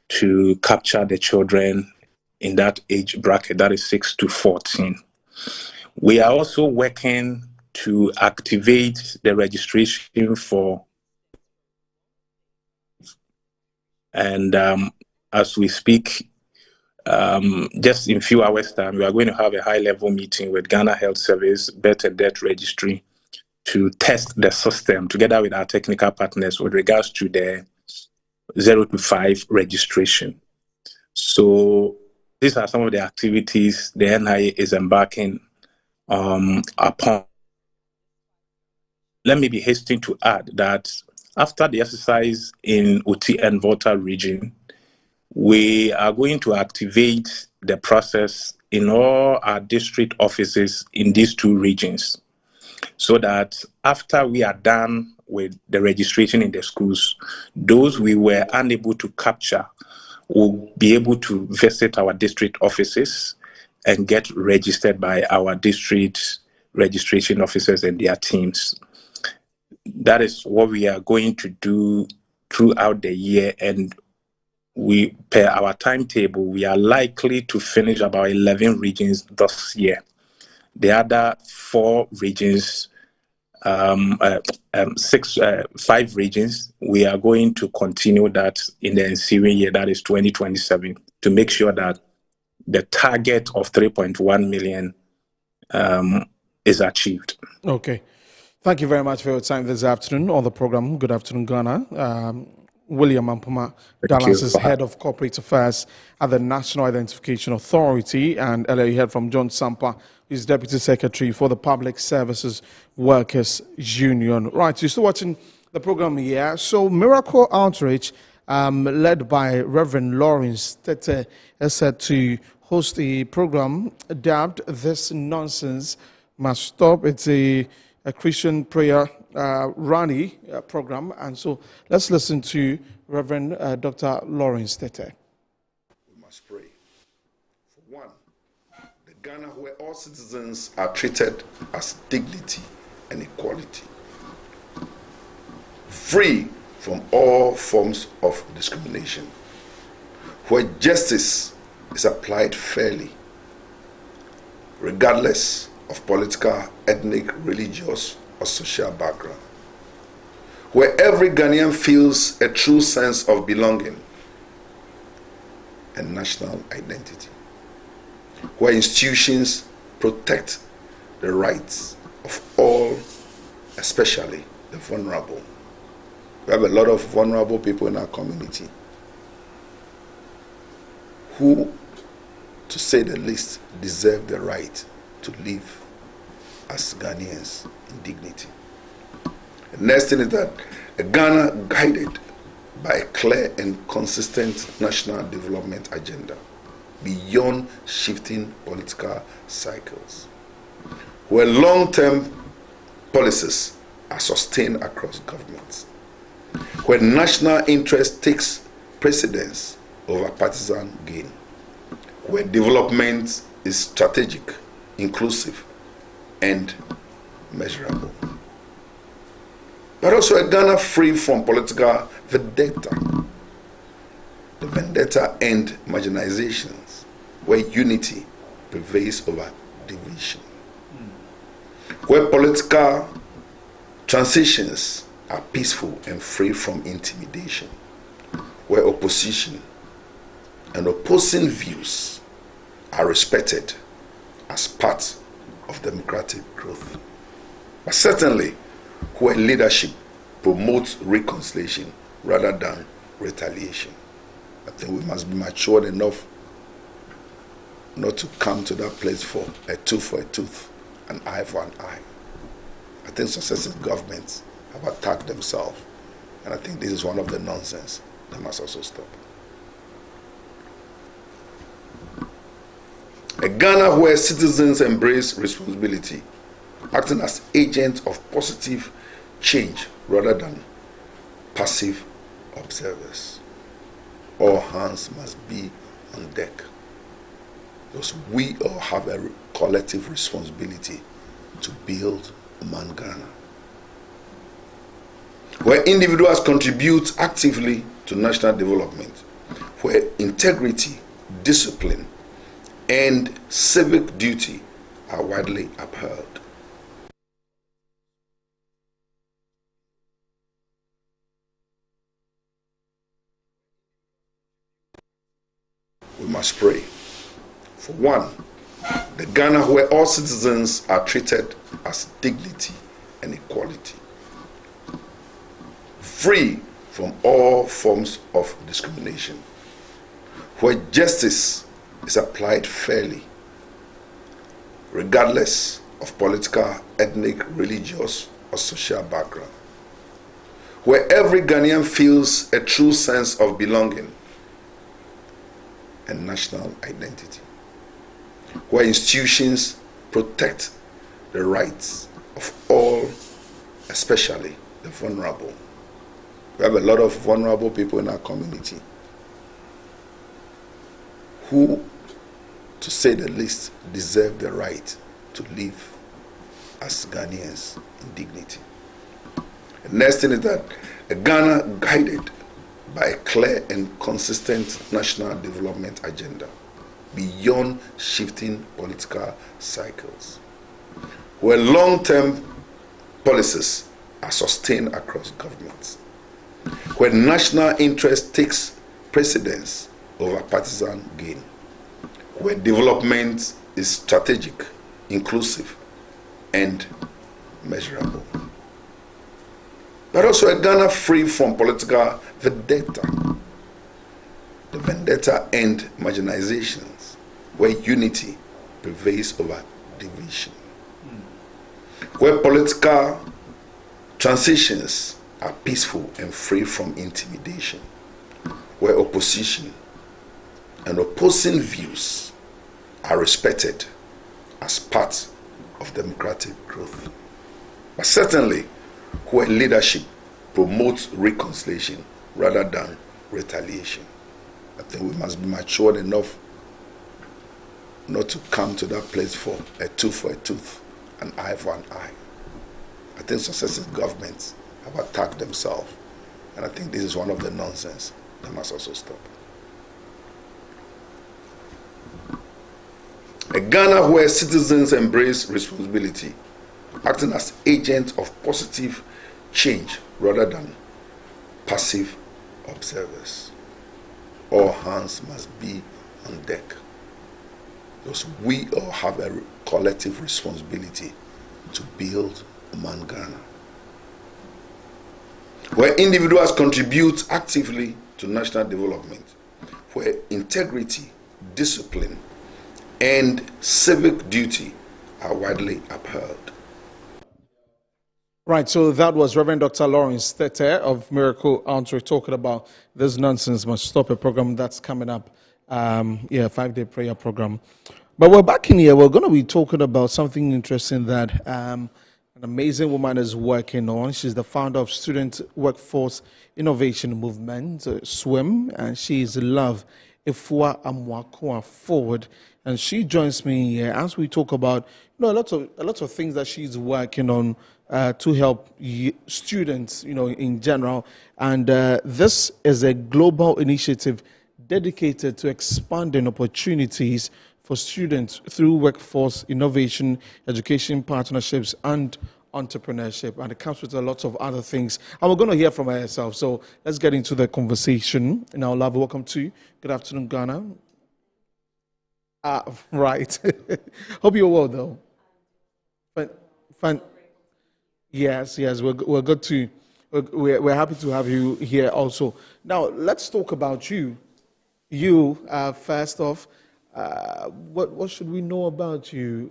to capture the children in that age bracket, that is 6 to 14. We are also working to activate the registration for, and as we speak, just in a few hours' time, we are going to have a high-level meeting with Ghana Health Service, Birth and Death Registry, to test the system together with our technical partners with regards to the 0 to 5 registration. So these are some of the activities the NIA is embarking upon. Let me be hastening to add that after the exercise in Uti and Volta region, we are going to activate the process in all our district offices in these 2 regions, so that after we are done with the registration in the schools, those we were unable to capture will be able to visit our district offices and get registered by our district registration officers and their teams. That is what we are going to do throughout the year, and we, per our timetable, we are likely to finish about 11 regions this year. The other 4 regions, 5 regions, we are going to continue that in the ensuing year, that is 2027, to make sure that the target of 3.1 million is achieved. Okay. Thank you very much for your time this afternoon on the program. Good afternoon, Ghana. William Mpoma Dallas is head of corporate affairs at the National Identification Authority, and earlier you heard from John Sampa, who is deputy secretary for the Public Services Workers Union. Right, you're still watching the program here. So Miracle Outreach, led by Reverend Lawrence Tete, is set to host a program dubbed "This Nonsense Must Stop." It's a Christian prayer rally program, and so let's listen to Reverend Dr. Lawrence Tete. We must pray. For one, the Ghana where all citizens are treated as dignity and equality, free from all forms of discrimination, where justice is applied fairly, regardless of political, ethnic, religious, or social background, where every Ghanaian feels a true sense of belonging and national identity, where institutions protect the rights of all, especially the vulnerable. We have a lot of vulnerable people in our community who, to say the least, deserve the right to live as Ghanaians in dignity. The next thing is that a Ghana guided by a clear and consistent national development agenda beyond shifting political cycles, where long-term policies are sustained across governments, where national interest takes precedence over partisan gain, where development is strategic, inclusive, and measurable. But also a Ghana free from political vendetta, the vendetta and marginalizations, where unity prevails over division, where political transitions are peaceful and free from intimidation, where opposition and opposing views are respected as part of democratic growth. But certainly, where leadership promotes reconciliation rather than retaliation. I think we must be matured enough not to come to that place for a tooth, an eye for an eye. I think successive governments have attacked themselves, and I think this is one of the nonsense that must also stop. A Ghana where citizens embrace responsibility, acting as agents of positive change rather than passive observers. All hands must be on deck, because we all have a collective responsibility to build Human Ghana, where individuals contribute actively to national development, where integrity, discipline, and civic duty are widely upheld. We must pray for one, the Ghana where all citizens are treated as dignity and equality, free from all forms of discrimination, where justice is applied fairly, regardless of political, ethnic, religious, or social background, where every Ghanaian feels a true sense of belonging and national identity, where institutions protect the rights of all, especially the vulnerable. We have a lot of vulnerable people in our community who, to say the least, deserve the right to live as Ghanaians in dignity. The next thing is that a Ghana guided by a clear and consistent national development agenda beyond shifting political cycles, where long-term policies are sustained across governments, where national interest takes precedence over partisan gain, where development is strategic, inclusive, and measurable. But also a Ghana free from political vendetta, the vendetta and marginalizations, where unity prevails over division, where political transitions are peaceful and free from intimidation, where opposition and opposing views are respected as part of democratic growth. But certainly, where leadership promotes reconciliation rather than retaliation. I think we must be matured enough not to come to that place for a tooth, an eye for an eye. I think successive governments have attacked themselves, and I think this is one of the nonsense that must also stop. A Ghana where citizens embrace responsibility, acting as agents of positive change rather than passive observers. All hands must be on deck, because we all have a collective responsibility to build Human Ghana, where individuals contribute actively to national development, where integrity, discipline, and civic duty are widely upheld. Right, so that was Reverend Dr. Lawrence Tete of Miracle Outreach talking about This Nonsense Must Stop, a program that's coming up. 5-day prayer program. But we're back in here. We're going to be talking about something interesting that an amazing woman is working on. She's the founder of Student Workforce Innovation Movement, SWIM, and she is Love Efua Amwakwa Forward. And she joins me here as we talk about a lot of things that she's working on to help students, in general. And this is a global initiative dedicated to expanding opportunities for students through workforce innovation, education partnerships, and entrepreneurship. And it comes with a lot of other things. And we're going to hear from her herself. So let's get into the conversation. Now, Love, welcome to Good Afternoon, Ghana. Right. Hope you're well, though. Fine. Yes, we're good to. We're happy to have you here also. Now, let's talk about you. First off, what should we know about you?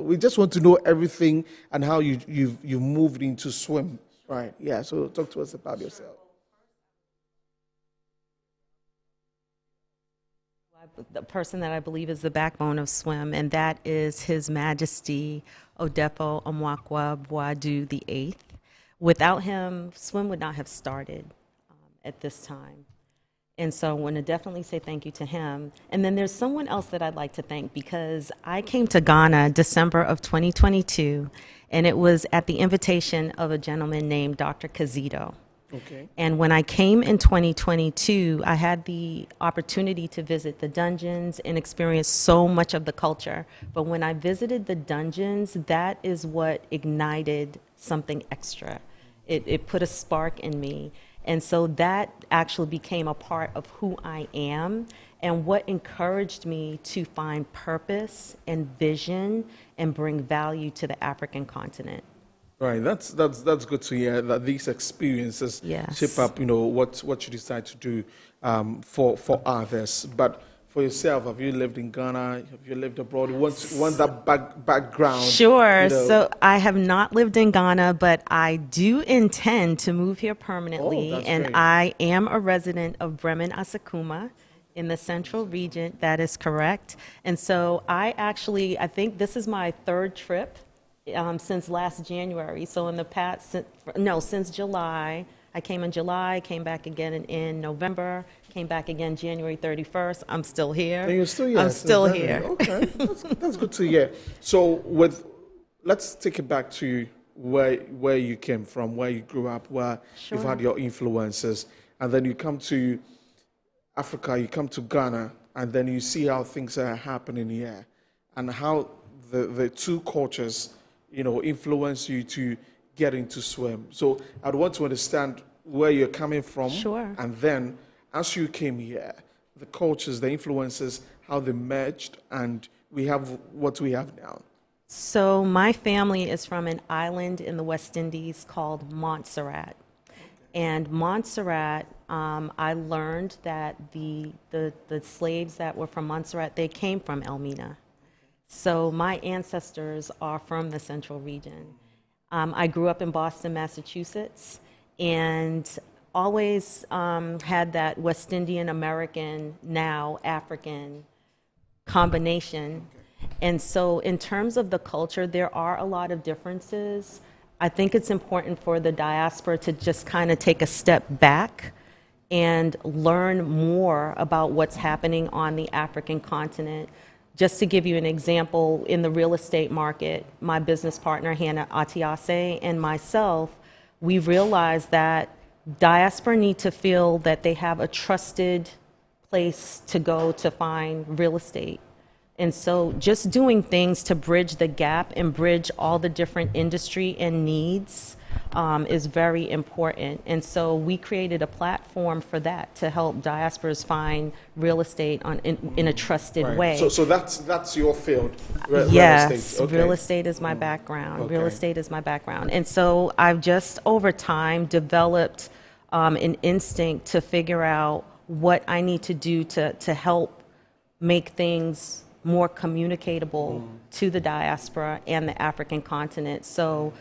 We just want to know everything and how you've moved into SWIM, right? Yeah. So talk to us about yourself. The person that I believe is the backbone of SWIM, and that is His Majesty Odepo Amwakwa Boadu VIII. Without him, SWIM would not have started at this time. And so I want to definitely say thank you to him. And then there's someone else that I'd like to thank, because I came to Ghana December of 2022, and it was at the invitation of a gentleman named Dr. Kazito. Okay. And when I came in 2022, I had the opportunity to visit the dungeons and experience so much of the culture. But when I visited the dungeons, that is what ignited something extra. It put a spark in me. And so that actually became a part of who I am and what encouraged me to find purpose and vision and bring value to the African continent. Right, that's good to hear that these experiences shape up, what you decide to do for others. But for yourself, have you lived in Ghana? Have you lived abroad? You want that background? Sure. So I have not lived in Ghana, but I do intend to move here permanently. And great. I am a resident of Bremen Asakuma in the central region. That is correct. And so I think this is my third trip since last January. So in the past, since July. I came in July, came back again in November, came back again January 31st. I'm still here. And you're still here? I'm still here. Okay, that's good to hear. So let's take it back to where you came from, where you grew up, where you've had your influences, and then you come to Africa, you come to Ghana, and then you see how things are happening here, and how the two cultures, influence you to get into SWIM. So I'd want to understand where you're coming from. Sure. And then as you came here, the cultures, the influences, how they merged, and we have what we have now. So my family is from an island in the West Indies called Montserrat. And Montserrat, I learned that the slaves that were from Montserrat, they came from Elmina. So my ancestors are from the central region. I grew up in Boston, Massachusetts, and always had that West Indian American, now African combination. And so in terms of the culture, there are a lot of differences. I think it's important for the diaspora to just kind of take a step back and learn more about what's happening on the African continent. Just to give you an example, in the real estate market, my business partner, Hannah Atiase, and myself, we realized that diaspora need to feel that they have a trusted place to go to find real estate. And so just doing things to bridge the gap and bridge all the different industry and needs is very important. And so we created a platform for that to help diasporas find real estate in a trusted way. So that's your field. Yes, real estate. Okay. Real estate is my background. Okay. Real estate is my background. And so I've just over time developed an instinct to figure out what I need to do to help make things more communicatable to the diaspora and the African continent. So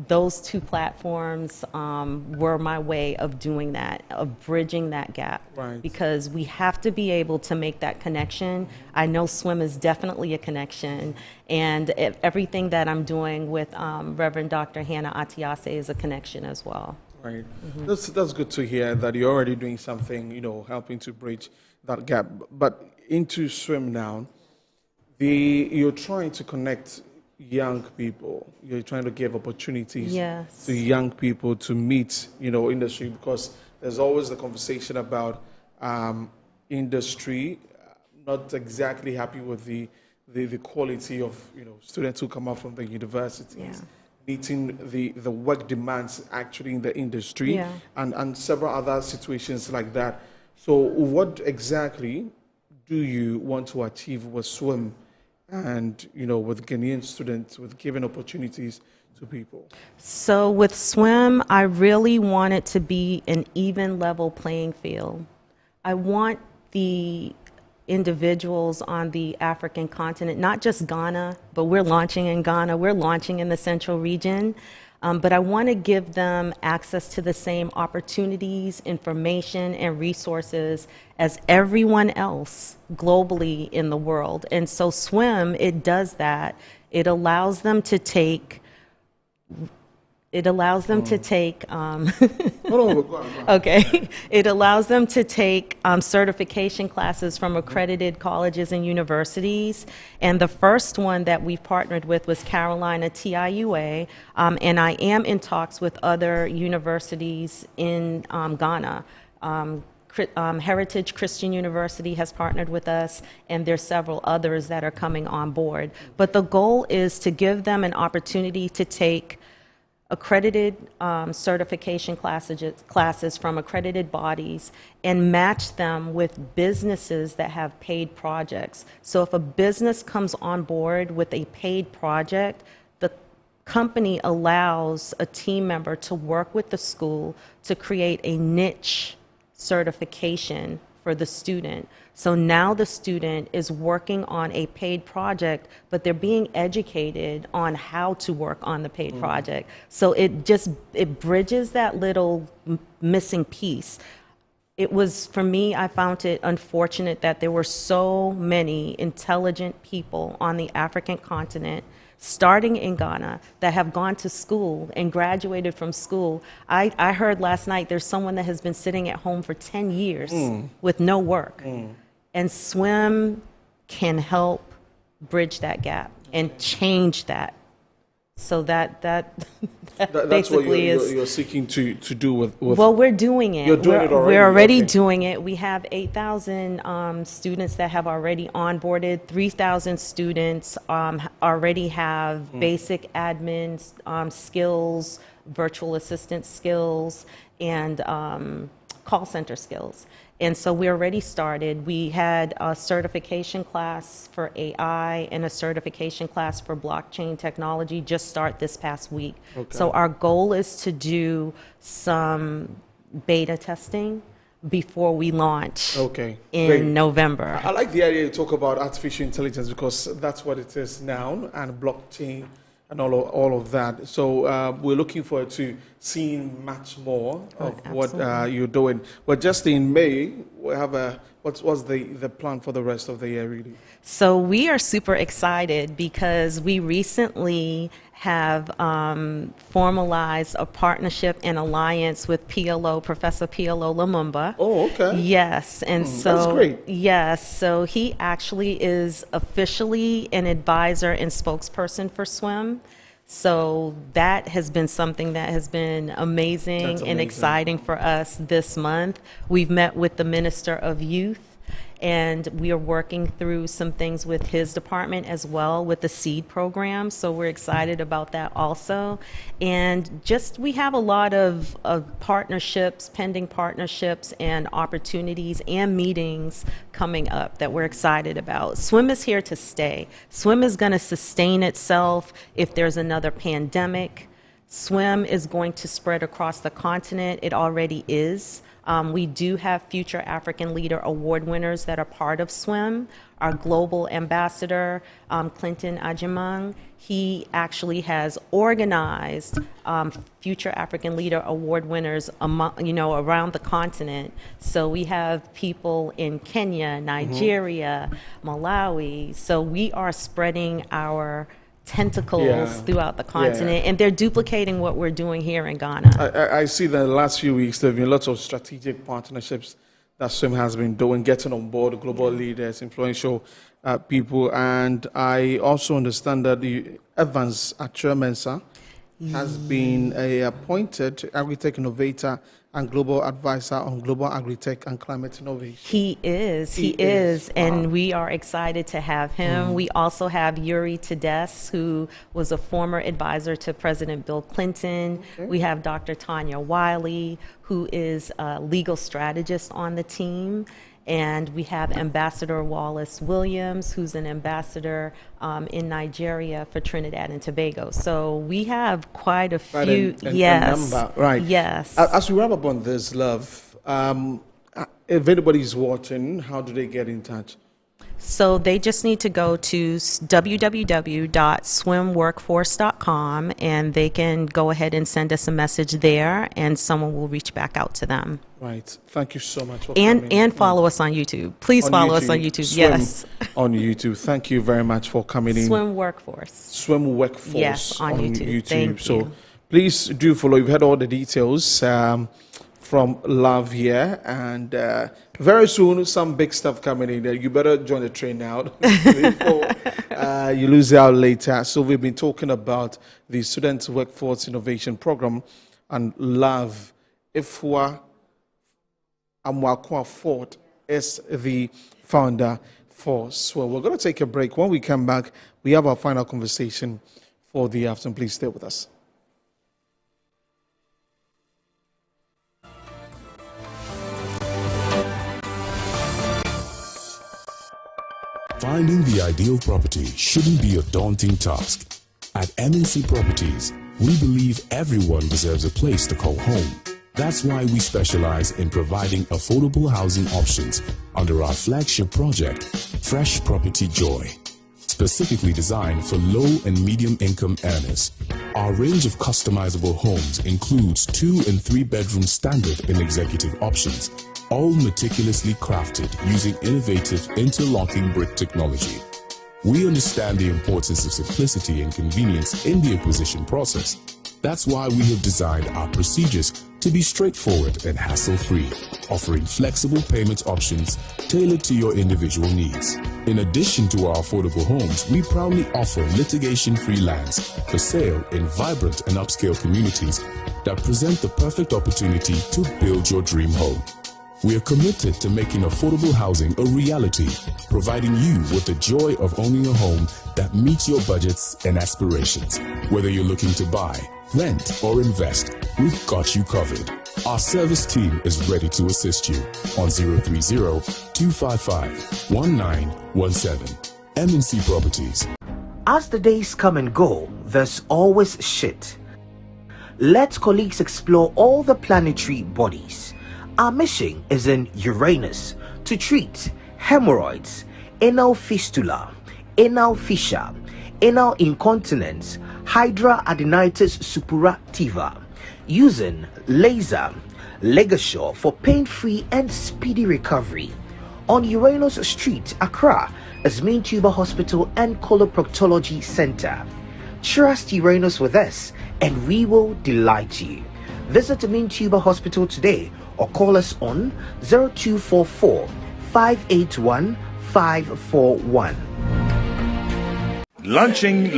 those two platforms were my way of doing that, of bridging that gap. Right. Because we have to be able to make that connection. I know swim is definitely a connection, and everything that I'm doing with Reverend Dr. Hannah Atiase is a connection as well. Right. That's good to hear that you're already doing something, helping to bridge that gap. But into swim now, you're trying to connect young people. You're trying to give opportunities to young people to meet, industry, because there's always the conversation about industry not exactly happy with the quality of students who come out from the universities, meeting the work demands actually in the industry, and several other situations like that. So what exactly do you want to achieve with swim and with Ghanaian students, with giving opportunities to people? So with swim, I really want it to be an even level playing field. I want the individuals on the African continent, not just Ghana, but we're launching in Ghana, we're launching in the Central region, but I want to give them access to the same opportunities, information, and resources as everyone else globally in the world. And so swim, it does that. It allows them to take It allows them to take, okay, it allows them to take certification classes from accredited colleges and universities. And the first one that we've partnered with was Carolina TIUA, and I am in talks with other universities in Ghana. Heritage Christian University has partnered with us, and there's several others that are coming on board. But the goal is to give them an opportunity to take accredited certification classes from accredited bodies and match them with businesses that have paid projects. So if a business comes on board with a paid project, the company allows a team member to work with the school to create a niche certification for the student. So now the student is working on a paid project, but they're being educated on how to work on the paid project. So it bridges that little missing piece. It was, for me, I found it unfortunate that there were so many intelligent people on the African continent starting in Ghana that have gone to school and graduated from school. I heard last night there's someone that has been sitting at home for 10 years with no work. And swim can help bridge that gap and change that. So that's what you're seeking to do with. Well, we're doing it. You're doing it already. We're already doing it. We have 8,000 students that have already onboarded. 3,000 students already have basic admin skills, virtual assistant skills, and call center skills. And so we already started. We had a certification class for AI and a certification class for blockchain technology just start this past week. Okay. So our goal is to do some beta testing before we launch in November. I like the idea you talk about artificial intelligence because that's what it is now, and blockchain and all of that. So we're looking forward to seeing much more of what you're doing. But just in May, we have what's the plan for the rest of the year, really? So we are super excited because we recently have formalized a partnership and alliance with PLO, Professor PLO Lumumba. Oh, okay. Yes, and so that's great. Yes, so he actually is officially an advisor and spokesperson for SWIM. So that has been something that has been amazing and exciting for us this month. We've met with the Minister of Youth, and we are working through some things with his department as well with the SEED program. So we're excited about that also. And just we have a lot of partnerships, pending partnerships and opportunities and meetings coming up that we're excited about. SWIM is here to stay. SWIM is going to sustain itself if there's another pandemic. SWIM is going to spread across the continent. It already is. We do have future African Leader Award winners that are part of SWIM. Our global ambassador, Clinton Ajimang, he actually has organized future African Leader Award winners around the continent. So we have people in Kenya, Nigeria, Malawi. So we are spreading our tentacles throughout the continent, and they're duplicating what we're doing here in Ghana. I see that in the last few weeks there have been lots of strategic partnerships that SWIM has been doing, getting on board global leaders, influential people, and I also understand that the Evans Atremensa has been appointed Agri-Tech Innovator and Global Advisor on Global Agri-Tech and Climate Innovation. He is, and we are excited to have him. We also have Yuri Tedes, who was a former advisor to President Bill Clinton. We have Dr. Tanya Wiley, who is a legal strategist on the team. And we have Ambassador Wallace Williams, who's an ambassador in Nigeria for Trinidad and Tobago. So we have quite a few. A number, right. Yes. As we wrap up on this, Love, if anybody's watching, how do they get in touch? So they just need to go to www.swimworkforce.com, and they can go ahead and send us a message there, and someone will reach back out to them. Right. Thank you so much for coming. And follow us on YouTube. Please follow us on YouTube. Swim Yes. on YouTube. Thank you very much for coming in. Swim Workforce. Swim Workforce. Yes, on YouTube. Thank so you. please do follow. You've had all the details from Love here, and very soon some big stuff coming in there. You better join the train now before you lose out later. So we've been talking about the Student Workforce Innovation Program, and Love Ifwa Amwakwa Ford is the founder for SWIM. We're going to take a break. When we come back, we have our final conversation for the afternoon. Please stay with us. Finding the ideal property shouldn't be a daunting task. At MNC Properties, we believe everyone deserves a place to call home. That's why we specialize in providing affordable housing options under our flagship project, Fresh Property Joy, specifically designed for low and medium income earners. Our range of customizable homes includes 2- and 3-bedroom standard and executive options, all meticulously crafted using innovative interlocking brick technology. We understand the importance of simplicity and convenience in the acquisition process. That's why we have designed our procedures to be straightforward and hassle-free, offering flexible payment options tailored to your individual needs. In addition to our affordable homes, we proudly offer litigation-free lands for sale in vibrant and upscale communities that present the perfect opportunity to build your dream home. We are committed to making affordable housing a reality, providing you with the joy of owning a home that meets your budgets and aspirations. Whether you're looking to buy, rent, or invest, we've got you covered. Our service team is ready to assist you on 030-255-1917. MNC Properties. As the days come and go, there's always shit. Let colleagues explore all the planetary bodies. Our mission is in Uranus to treat hemorrhoids, anal fistula, anal fissure, anal incontinence, hydradenitis suppurativa, using laser ligature for pain-free and speedy recovery. On Uranus Street, Accra, is Main Tuber Hospital and Coloproctology Center. Trust Uranus with us, and we will delight you. Visit Main Tuber Hospital today or call us on 0244 581 541. Launching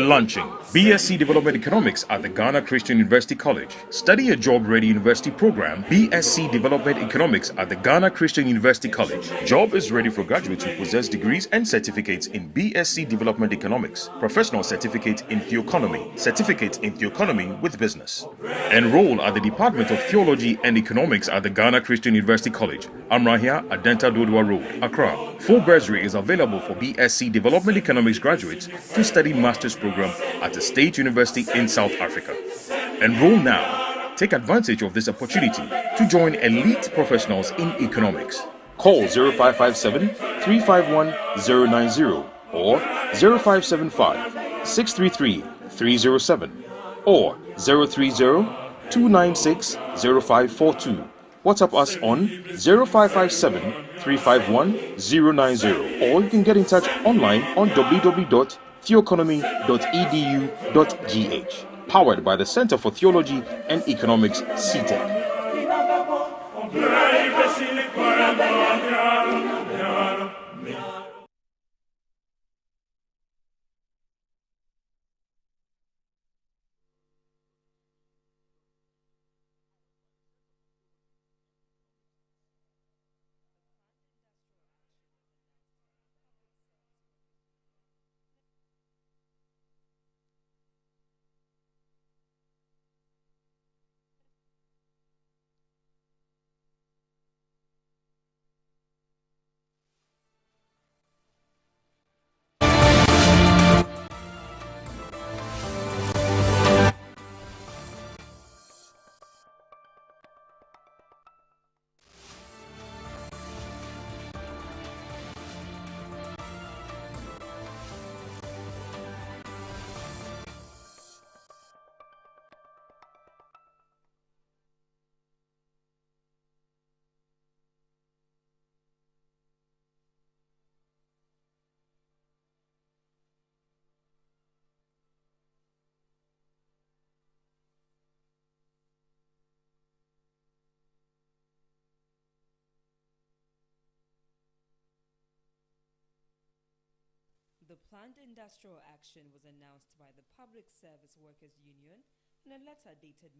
BSc Development Economics at the Ghana Christian University College. Study a job-ready university program, BSc Development Economics at the Ghana Christian University College. Job is ready for graduates who possess degrees and certificates in BSc Development Economics, professional certificate in Theoeconomy, certificate in Theoeconomy with business. Enroll at the Department of Theology and Economics at the Ghana Christian University College, Amrahia, Adenta Dodua Road, Accra. Full bursary is available for BSc Development Economics graduates to study master's program at the State University in South Africa. Enroll now. Take advantage of this opportunity to join elite professionals in economics. Call 0557 351 090 or 0575 633 307 or 030 296 0542. WhatsApp us on 0557 351 090 or you can get in touch online on www.theoeconomy.edu.gh. Powered by the Center for Theology and Economics, CTEC. The planned industrial action was announced by the Public Service Workers Union in a letter dated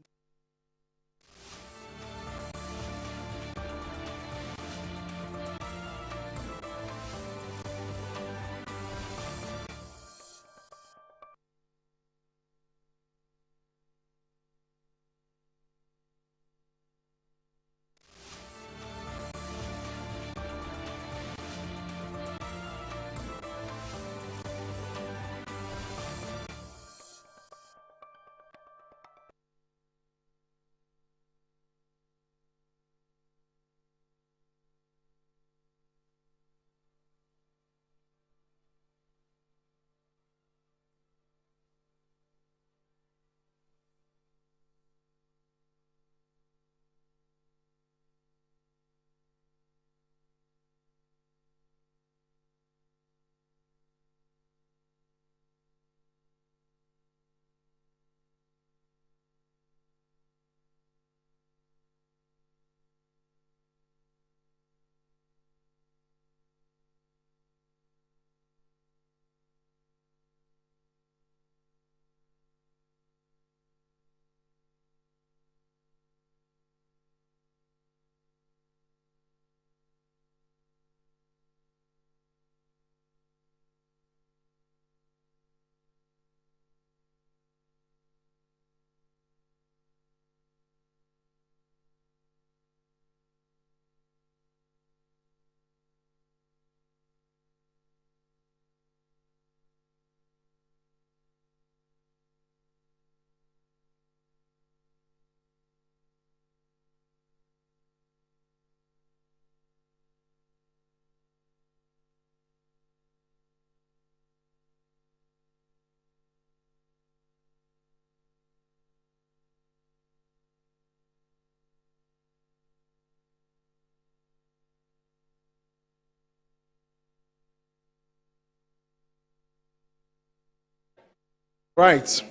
Right.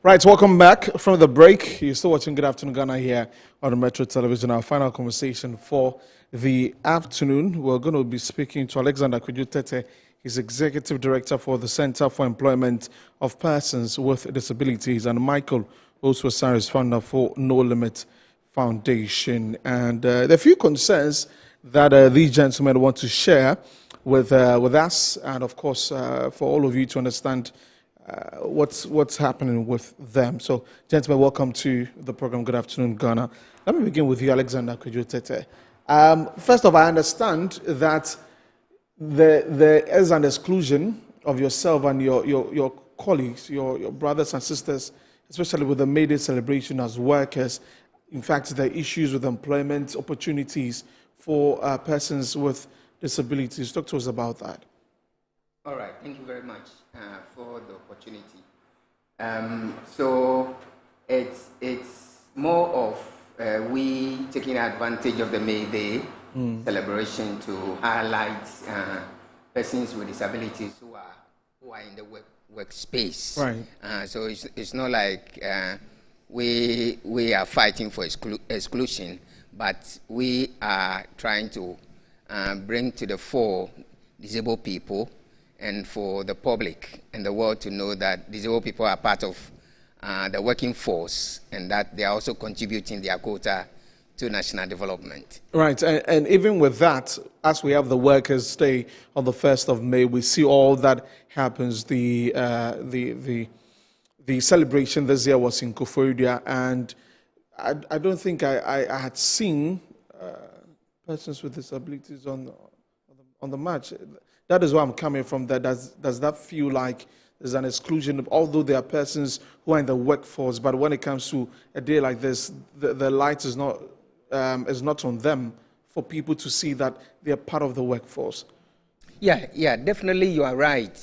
Welcome back from the break. You're still watching Good Afternoon Ghana here on the Metro Television. Our final conversation for the afternoon. We're going to be speaking to Alexander Kwadwo-Tetteh. He's Executive Director for the Center for Employment of Persons with Disabilities, and Michael Oswasari is founder for No Limit Foundation. And there are a few concerns that these gentlemen want to share with us, and of course for all of you to understand what's happening with them. So, gentlemen, welcome to the program. Good Afternoon, Ghana. Let me begin with you, Alexander Kwadwo-Tetteh. First of all, I understand that there is an exclusion of yourself and your colleagues, your brothers and sisters especially with the May Day celebration as workers. In fact, the issues with employment opportunities for persons with disabilities. Talk to us about that. All right, thank you very much for the opportunity. So it's more of we taking advantage of the May Day celebration to highlight persons with disabilities who are in the workspace. Right. So it's not like we are fighting for exclusion, but we are trying to bring to the fore disabled people, and for the public and the world to know that disabled people are part of the working force, and that they are also contributing their quota to national development. Right, and even with that, as we have the Workers' Day on the 1st of May, we see all that happens. The celebration this year was in Koforidua, and I don't think I had seen persons with disabilities on the march. That is where I'm coming from. That does that feel like there's an exclusion, although there are persons who are in the workforce, but when it comes to a day like this, the light is not on them for people to see that they are part of the workforce. Yeah, definitely you are right.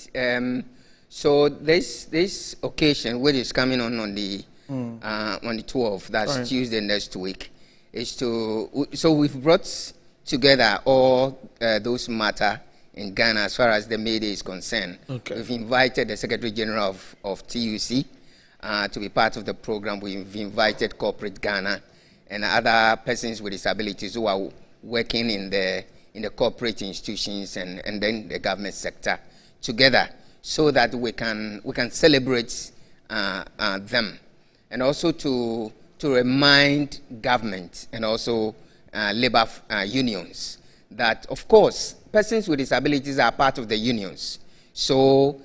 So this occasion, which is coming on the 12th, that's right. Tuesday next week, is so we've brought together all those matter in Ghana as far as the May Day is concerned. Okay. We've invited the Secretary General of TUC to be part of the program. We've invited Corporate Ghana and other persons with disabilities who are working in the corporate institutions and then the government sector together, so that we can celebrate them, and also to remind government and also labor unions that, of course, persons with disabilities are part of the unions. So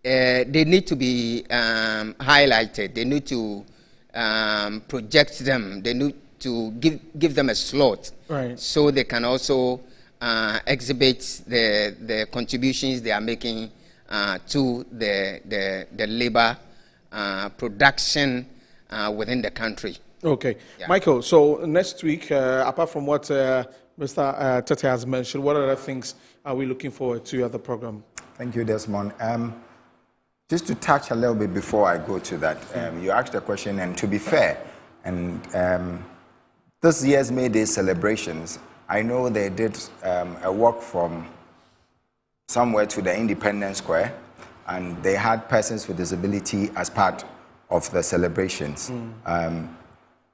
they need to be highlighted. They need to project them. They need to give them a slot, right, so they can also exhibit the contributions they are making to the labor production within the country. Okay. Yeah. Michael, so next week, apart from what Mr. Tete has mentioned, what other things are we looking forward to at the program? Thank you, Desmond. Just to touch a little bit before I go to that, you asked a question, and to be fair, and this year's May Day celebrations, I know they did a walk from somewhere to the Independence Square, and they had persons with disability as part of the celebrations.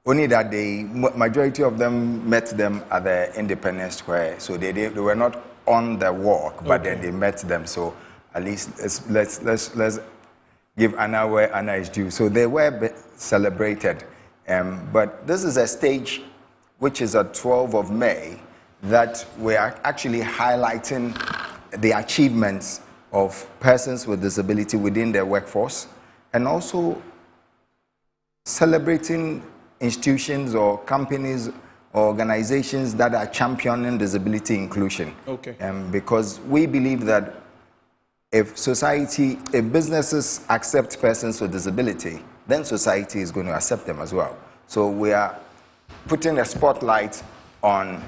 Only that day, majority of them met them at the Independence Square, so they were not on the walk, but then they met them. So at least let's give Anna where Anna is due. So they were celebrated, but this is a stage which is at 12th of May that we are actually highlighting the achievements of persons with disability within their workforce, and also celebrating institutions or companies or organizations that are championing disability inclusion. Okay. Because we believe that if businesses accept persons with disability, then society is going to accept them as well. So we are putting a spotlight on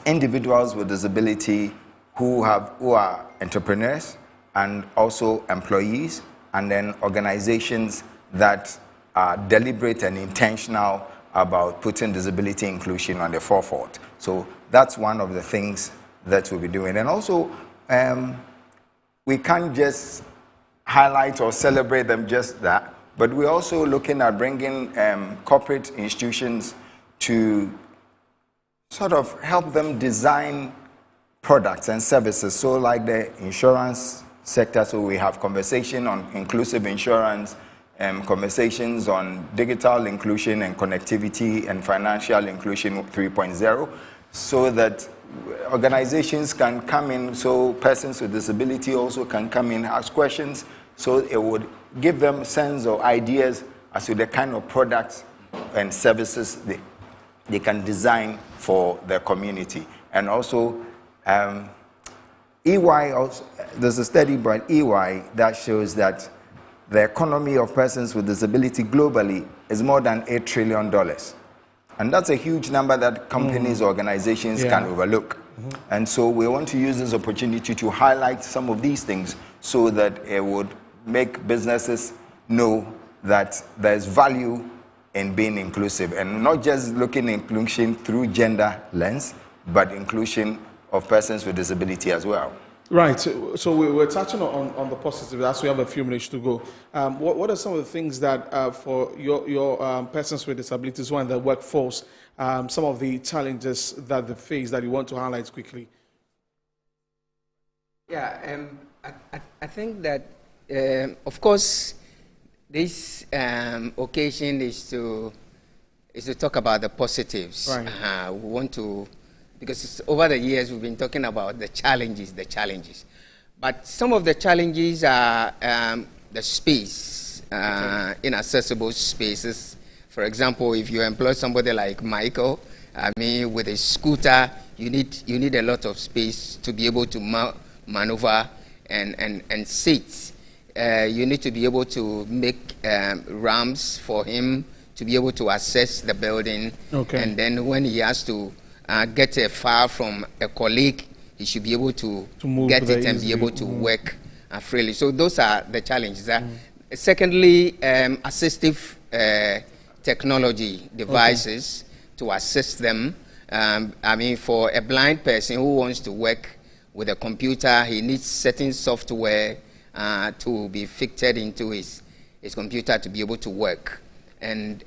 individuals with disability who are entrepreneurs and also employees, and then organizations that are deliberate and intentional about putting disability inclusion on the forefront. So that's one of the things that we'll be doing. And also, we can't just highlight or celebrate them just that, but we're also looking at bringing corporate institutions to sort of help them design products and services. So like the insurance sector, so we have conversation on inclusive insurance, conversations on digital inclusion and connectivity and financial inclusion 3.0, so that organizations can come in, so persons with disability also can come in, ask questions, so it would give them a sense of ideas as to the kind of products and services they can design for their community. And also, EY, also, there's a study by EY that shows that the economy of persons with disability globally is more than $8 trillion. And that's a huge number that companies, organizations can overlook. And so we want to use this opportunity to highlight some of these things so that it would make businesses know that there's value in being inclusive, and not just looking at inclusion through gender lens, but inclusion of persons with disability as well. Right. So we're touching on the positive. As we have a few minutes to go, what are some of the things that for your persons with disabilities who are in the workforce, some of the challenges that they face that you want to highlight quickly? Yeah, I think that, of course, this occasion is to talk about the positives. Right. We want to, because over the years we've been talking about the challenges. But some of the challenges are the space, inaccessible spaces. For example, if you employ somebody like Michael, I mean, with a scooter, you need a lot of space to be able to maneuver and sit. You need to be able to make ramps for him to be able to access the building. Okay. And then when he has to get a file from a colleague, he should be able to get it and be able to work freely. So those are the challenges. Secondly, assistive technology devices to assist them. I mean, for a blind person who wants to work with a computer, he needs certain software to be fitted into his computer to be able to work, and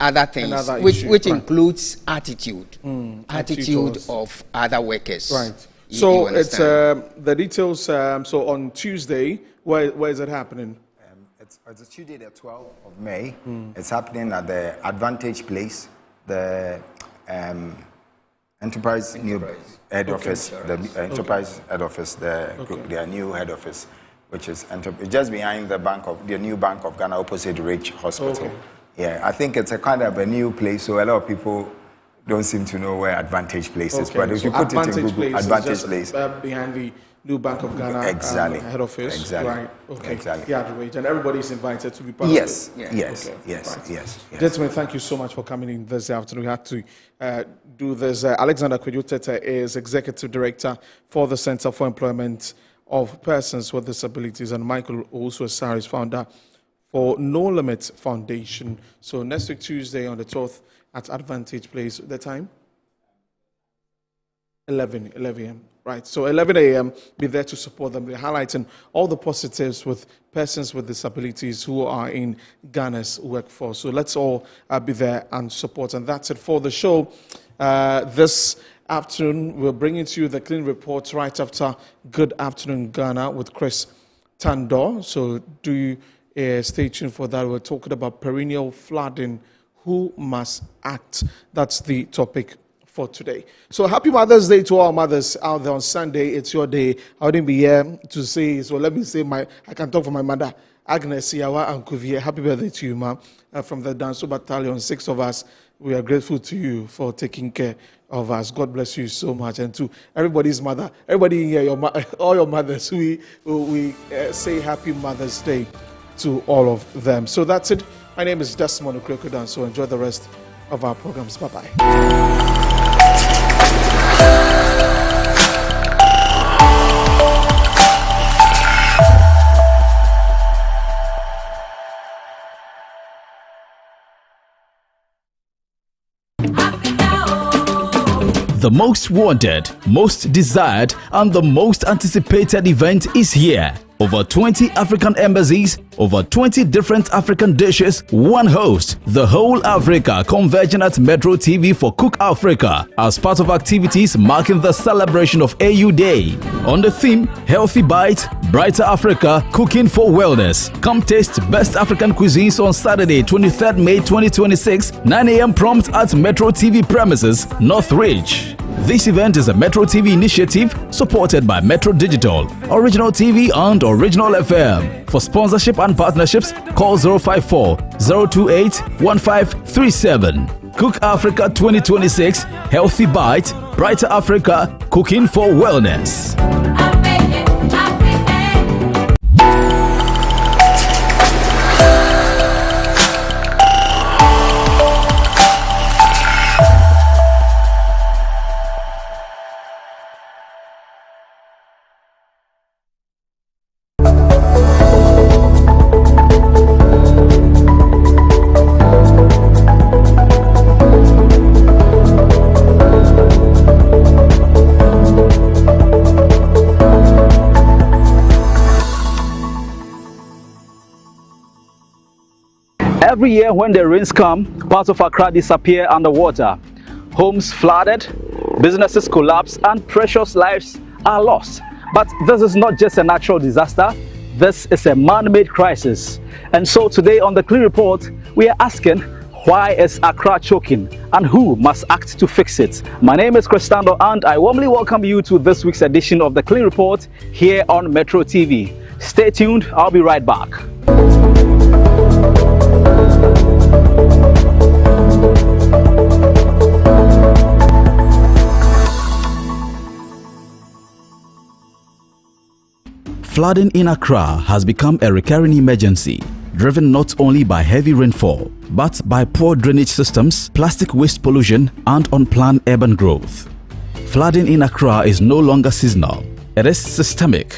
other things, which includes attitude of other workers. Right. So it's the details. So on Tuesday, where is it happening? It's Tuesday, the 12th of May. It's happening at the Advantage Place, the Enterprise new head office, the Enterprise head office, their new head office, which is just behind the new Bank of Ghana, opposite Rich Hospital. Yeah, I think it's a kind of a new place, so a lot of people don't seem to know where Advantage Place is. But if you put it in Google, Advantage Place, behind the new Bank of Ghana head office. Exactly. Right. Okay. Exactly. Yeah, and everybody is invited to be part yes. of it. Yes. Gentlemen, thank you so much for coming in this afternoon. We had to do this. Alexander Kwedu-Tetteh is Executive Director for the Center for Employment of Persons with Disabilities, and Michael Owusu-Asare is founder for No Limit Foundation. So next week, Tuesday on the 12th at Advantage Place. The time? 11 a.m. Right, so 11 a.m., be there to support them. We're highlighting all the positives with persons with disabilities who are in Ghana's workforce. So let's all be there and support. And that's it for the show. This afternoon, we're bringing to you the Clean Report right after Good Afternoon Ghana with Chris Tandor. So do stay tuned for that. We're talking about perennial flooding. Who must act? That's the topic for today. So happy Mother's Day to all mothers out there on Sunday. It's your day. I wouldn't be here to say, so let me say I can talk for my mother, Agnes Yawa and Kuvie. Happy birthday to you, ma. From the Danso Battalion, 6 of us, we are grateful to you for taking care of us. God bless you so much. And to everybody's mother, everybody in here, all your mothers, we say happy Mother's Day to all of them. So that's it. My name is Desmond Okrekodan, so enjoy the rest of our programs. Bye-bye. The most wanted, most desired, and the most anticipated event is here. Over 20 African embassies, over 20 different African dishes, one host. The whole Africa converging at Metro TV for Cook Africa as part of activities marking the celebration of AU Day. On the theme, Healthy Bite, Brighter Africa, Cooking for Wellness. Come taste best African cuisines on Saturday, 23rd May 2026, 9 a.m. prompt at Metro TV premises, Northridge. This event is a Metro TV initiative supported by Metro Digital, Original TV and Original FM. For sponsorship and partnerships, call 054-028-1537. Cook Africa 2026, Healthy Bite, Brighter Africa, Cooking for Wellness. Every year when the rains come, parts of Accra disappear underwater. Homes flooded, businesses collapse, and precious lives are lost. But this is not just a natural disaster, this is a man-made crisis. And so today on the Clean Report, we are asking, why is Accra choking and who must act to fix it? My name is Cristando and I warmly welcome you to this week's edition of the Clean Report here on Metro TV. Stay tuned, I'll be right back. Flooding in Accra has become a recurring emergency, driven not only by heavy rainfall, but by poor drainage systems, plastic waste pollution, and unplanned urban growth. Flooding in Accra is no longer seasonal, it is systemic.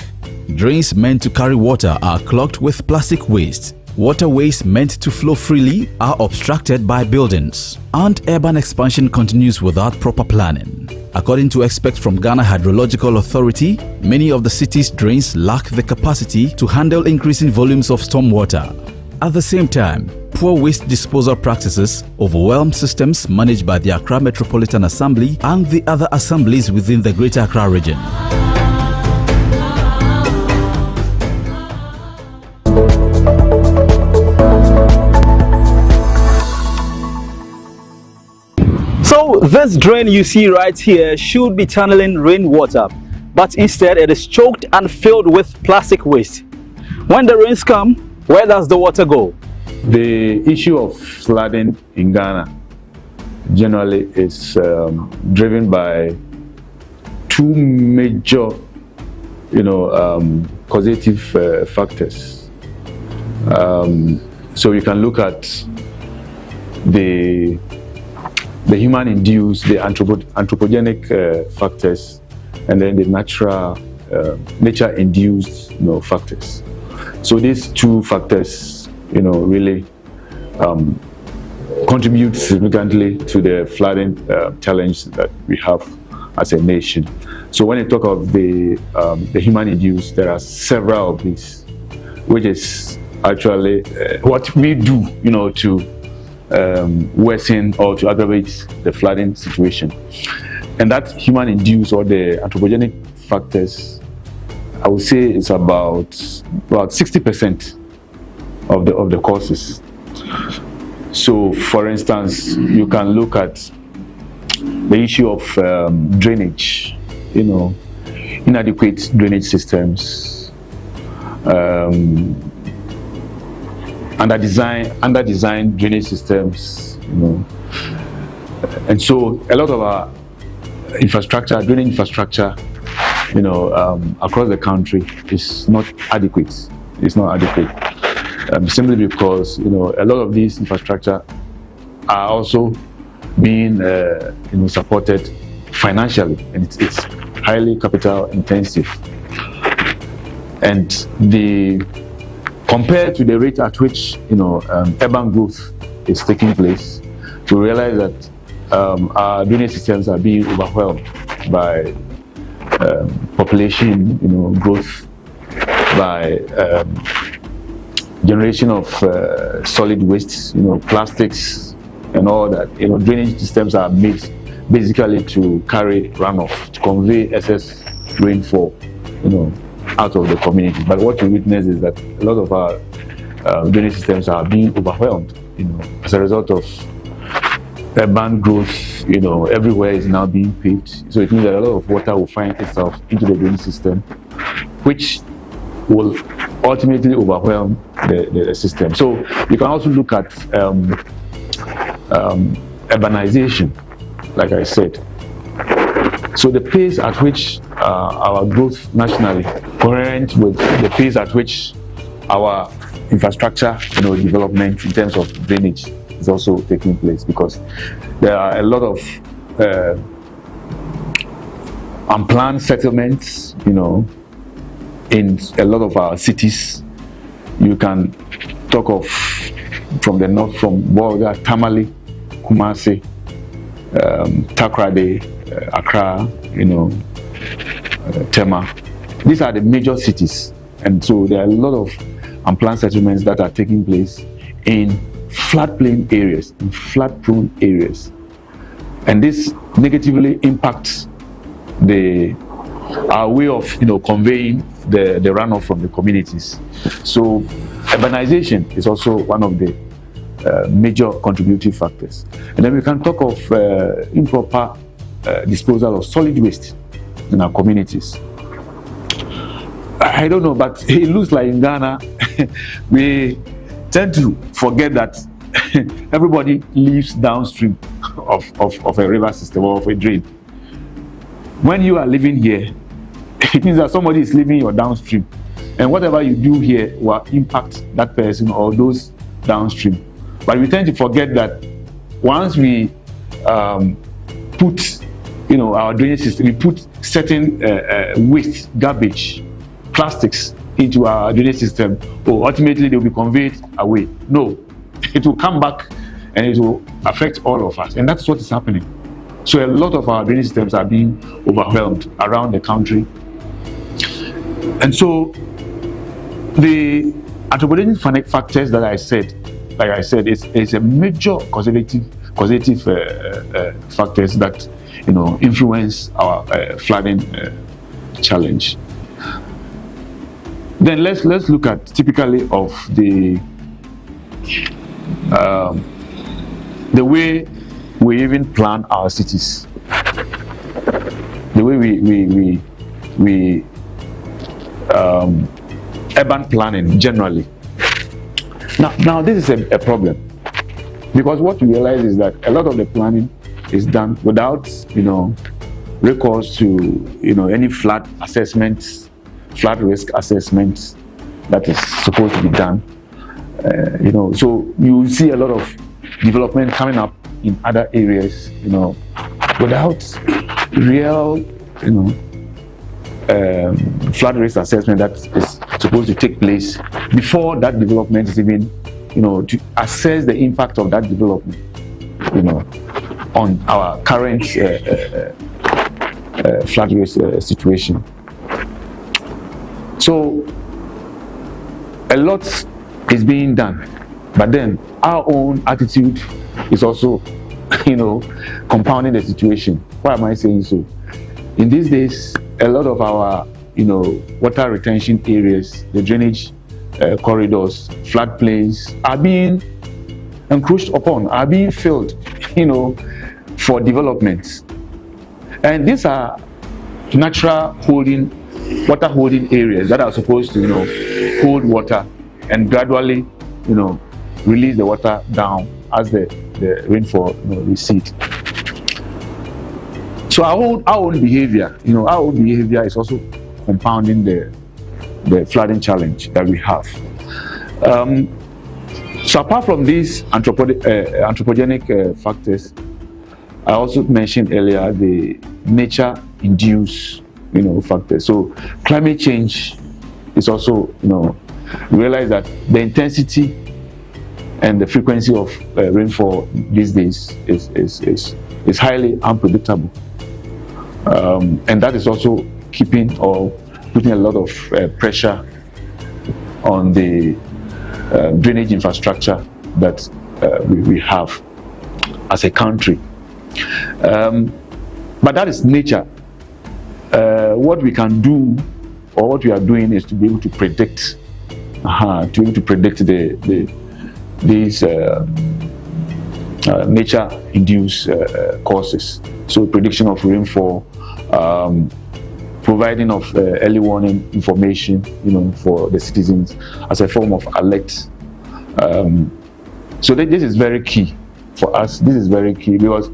Drains meant to carry water are clogged with plastic waste. Waterways meant to flow freely are obstructed by buildings, and urban expansion continues without proper planning. According to experts from Ghana Hydrological Authority, many of the city's drains lack the capacity to handle increasing volumes of stormwater. At the same time, poor waste disposal practices overwhelm systems managed by the Accra Metropolitan Assembly and the other assemblies within the Greater Accra region. So this drain you see right here should be channeling rainwater, but instead it is choked and filled with plastic waste. When the rains come, where does the water go? The issue of flooding in Ghana generally is driven by two major, causative factors. So you can look at the human-induced, the anthropogenic factors, and then the nature-induced, factors. So these two factors, really contribute significantly to the flooding challenge that we have as a nation. So when you talk of the human-induced, there are several of these, which is actually what we do, to worsen or to aggravate the flooding situation. And that human-induced or the anthropogenic factors, I would say it's about 60% of the causes. So for instance, you can look at the issue of drainage, inadequate drainage systems, under-designed drainage systems, and so a lot of our infrastructure, drainage infrastructure, across the country is not adequate. It's not adequate, simply because a lot of these infrastructure are also being supported financially, and it's highly capital intensive, and compared to the rate at which urban growth is taking place, we realize that our drainage systems are being overwhelmed by population growth, by generation of solid wastes, plastics and all that. Drainage systems are made basically to carry runoff, to convey excess rainfall out of the community. But what we witness is that a lot of our drainage systems are being overwhelmed, as a result of urban growth. Everywhere is now being paved, so it means that a lot of water will find itself into the drainage system, which will ultimately overwhelm the system. So you can also look at urbanization, like I said. So the pace at which our growth nationally, coherent with the pace at which our infrastructure, development in terms of drainage is also taking place, because there are a lot of unplanned settlements, in a lot of our cities. You can talk of from the north, from Bolga, Tamale, Kumasi, Takoradi, Accra, Tema. These are the major cities, and so there are a lot of unplanned settlements that are taking place in floodplain areas, in flood-prone areas, and this negatively impacts our way of conveying the runoff from the communities. So urbanization is also one of the major contributing factors. And then we can talk of improper disposal of solid waste in our communities. I don't know, but it looks like in Ghana we tend to forget that everybody lives downstream of a river system or of a drain. When you are living here, it means that somebody is living your downstream, and whatever you do here will impact that person or those downstream. But we tend to forget that once we put our drainage system, we put certain waste, garbage, plastics into our drainage system, or ultimately they will be conveyed away. No, it will come back and it will affect all of us, and that's what is happening. So a lot of our drainage systems are being overwhelmed around the country. And so the anthropogenic factors that I said, like I said, is a major causative factors that influence our flooding challenge. Then let's look at typically of the way we even plan our cities, the way we urban planning generally. Now this is a problem, because what we realize is that a lot of the planning is done without recourse to any flood assessments, flood risk assessments that is supposed to be done. So you see a lot of development coming up in other areas, without real, flood risk assessment that is supposed to take place before that development is even, to assess the impact of that development, on our current flood risk situation. So a lot is being done, but then our own attitude is also, compounding the situation. Why am I saying so? In these days, a lot of our, water retention areas, the drainage corridors, floodplains are being encroached upon, are being filled, for development. And these are natural water holding areas that are supposed to, hold water and gradually, release the water down as the rainfall recedes. So our own behavior, is also compounding the flooding challenge that we have. So apart from these anthropogenic factors, I also mentioned earlier the nature-induced, factors. So climate change is also, we realize that the intensity and the frequency of rainfall these days is highly unpredictable, and that is also keeping or putting a lot of pressure on the drainage infrastructure that we have as a country. But that is nature. What we can do, or what we are doing, is to be able to predict, these nature-induced causes. So prediction of rainfall, providing of early warning information, for the citizens as a form of alert. So this is very key for us. This is very key because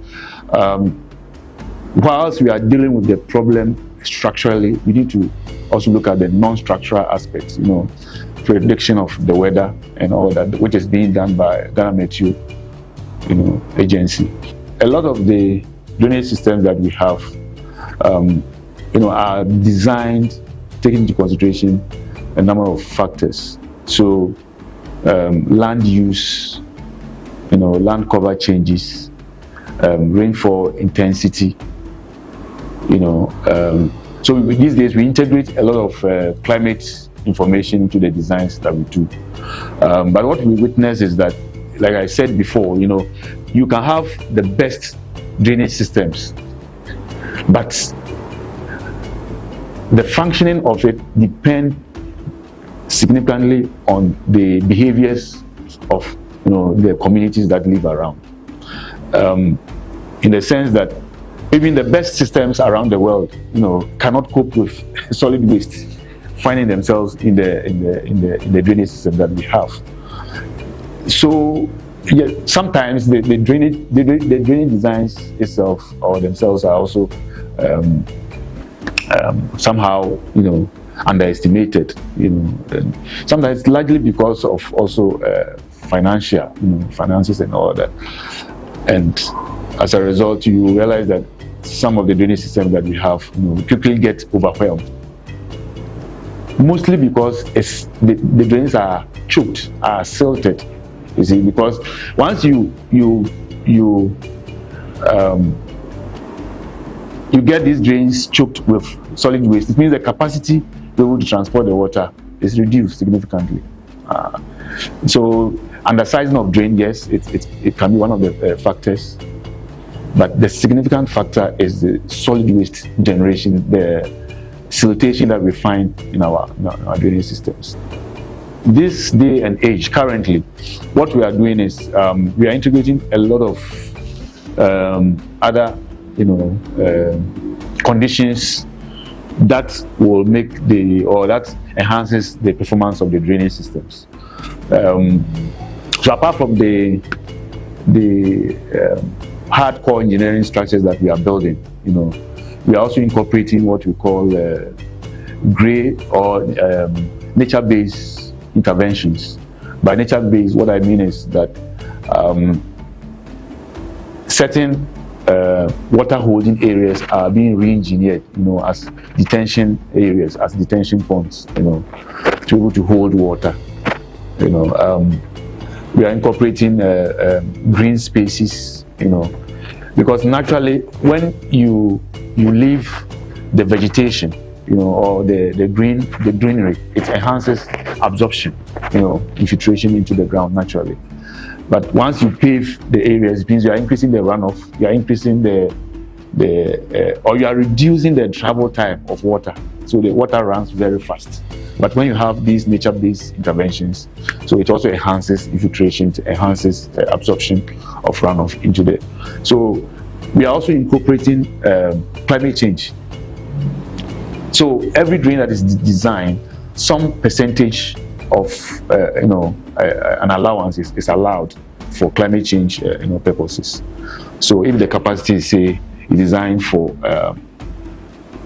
whilst we are dealing with the problem structurally, we need to also look at the non-structural aspects, prediction of the weather and all that, which is being done by Ghana Meteo, agency. A lot of the drainage systems that we have, are designed taking into consideration a number of factors. So land use, land cover changes, rainfall intensity, so these days we integrate a lot of climate information into the designs that we do. But what we witness is that like I said before, you know, you can have the best drainage systems, but the functioning of it depends significantly on the behaviors of, you know, the communities that live around. In the sense that even the best systems around the world, you know, cannot cope with solid waste finding themselves in the drainage system that we have. So yeah, sometimes the drainage designs itself or themselves are also somehow, you know, underestimated. You know, and sometimes largely because of also financial, you know, finances and all that. And as a result, you realize that some of the drainage systems that we have, you know, quickly get overwhelmed. Mostly because the drains are choked, are silted. You see, because once you get these drains choked with solid waste, it means the capacity to be able to transport the water is reduced significantly. So undersizing of drain, yes, it can be one of the factors, but the significant factor is the solid waste generation, the siltation that we find in our drainage systems. This day and age, currently, what we are doing is we are integrating a lot of other, you know, conditions that will make that enhances the performance of the drainage systems. So apart from the hardcore engineering structures that we are building, you know, we are also incorporating what we call gray or nature-based interventions. By nature-based, what I mean is that certain water holding areas are being re-engineered, you know, as detention areas, as detention ponds, you know, to be able to hold water. You know, we are incorporating green spaces, you know, because naturally when you leave the vegetation, you know, or the greenery, it enhances absorption, you know, infiltration into the ground naturally. But once you pave the areas, it means you are increasing the runoff, you are increasing or you are reducing the travel time of water, so the water runs very fast. But when you have these nature-based interventions, so it also enhances infiltration, it enhances absorption of runoff into the. So we are also incorporating climate change. So every drain that is designed, some percentage of you know, an allowance is allowed for climate change you know, purposes. So if the capacity is, say, designed for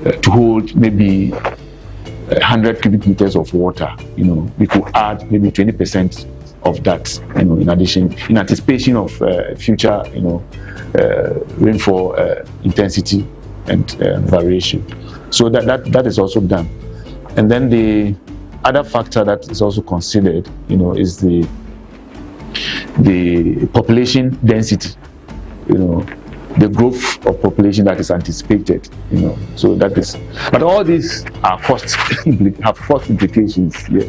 to hold maybe 100 cubic meters of water, you know, we could add maybe 20% of that, you know, in addition, in anticipation of future, you know, rainfall intensity and variation. So that is also done. And then the other factor that is also considered, you know, is the population density, you know, the growth of population that is anticipated, you know. So that is, but all these are have cost implications, yes.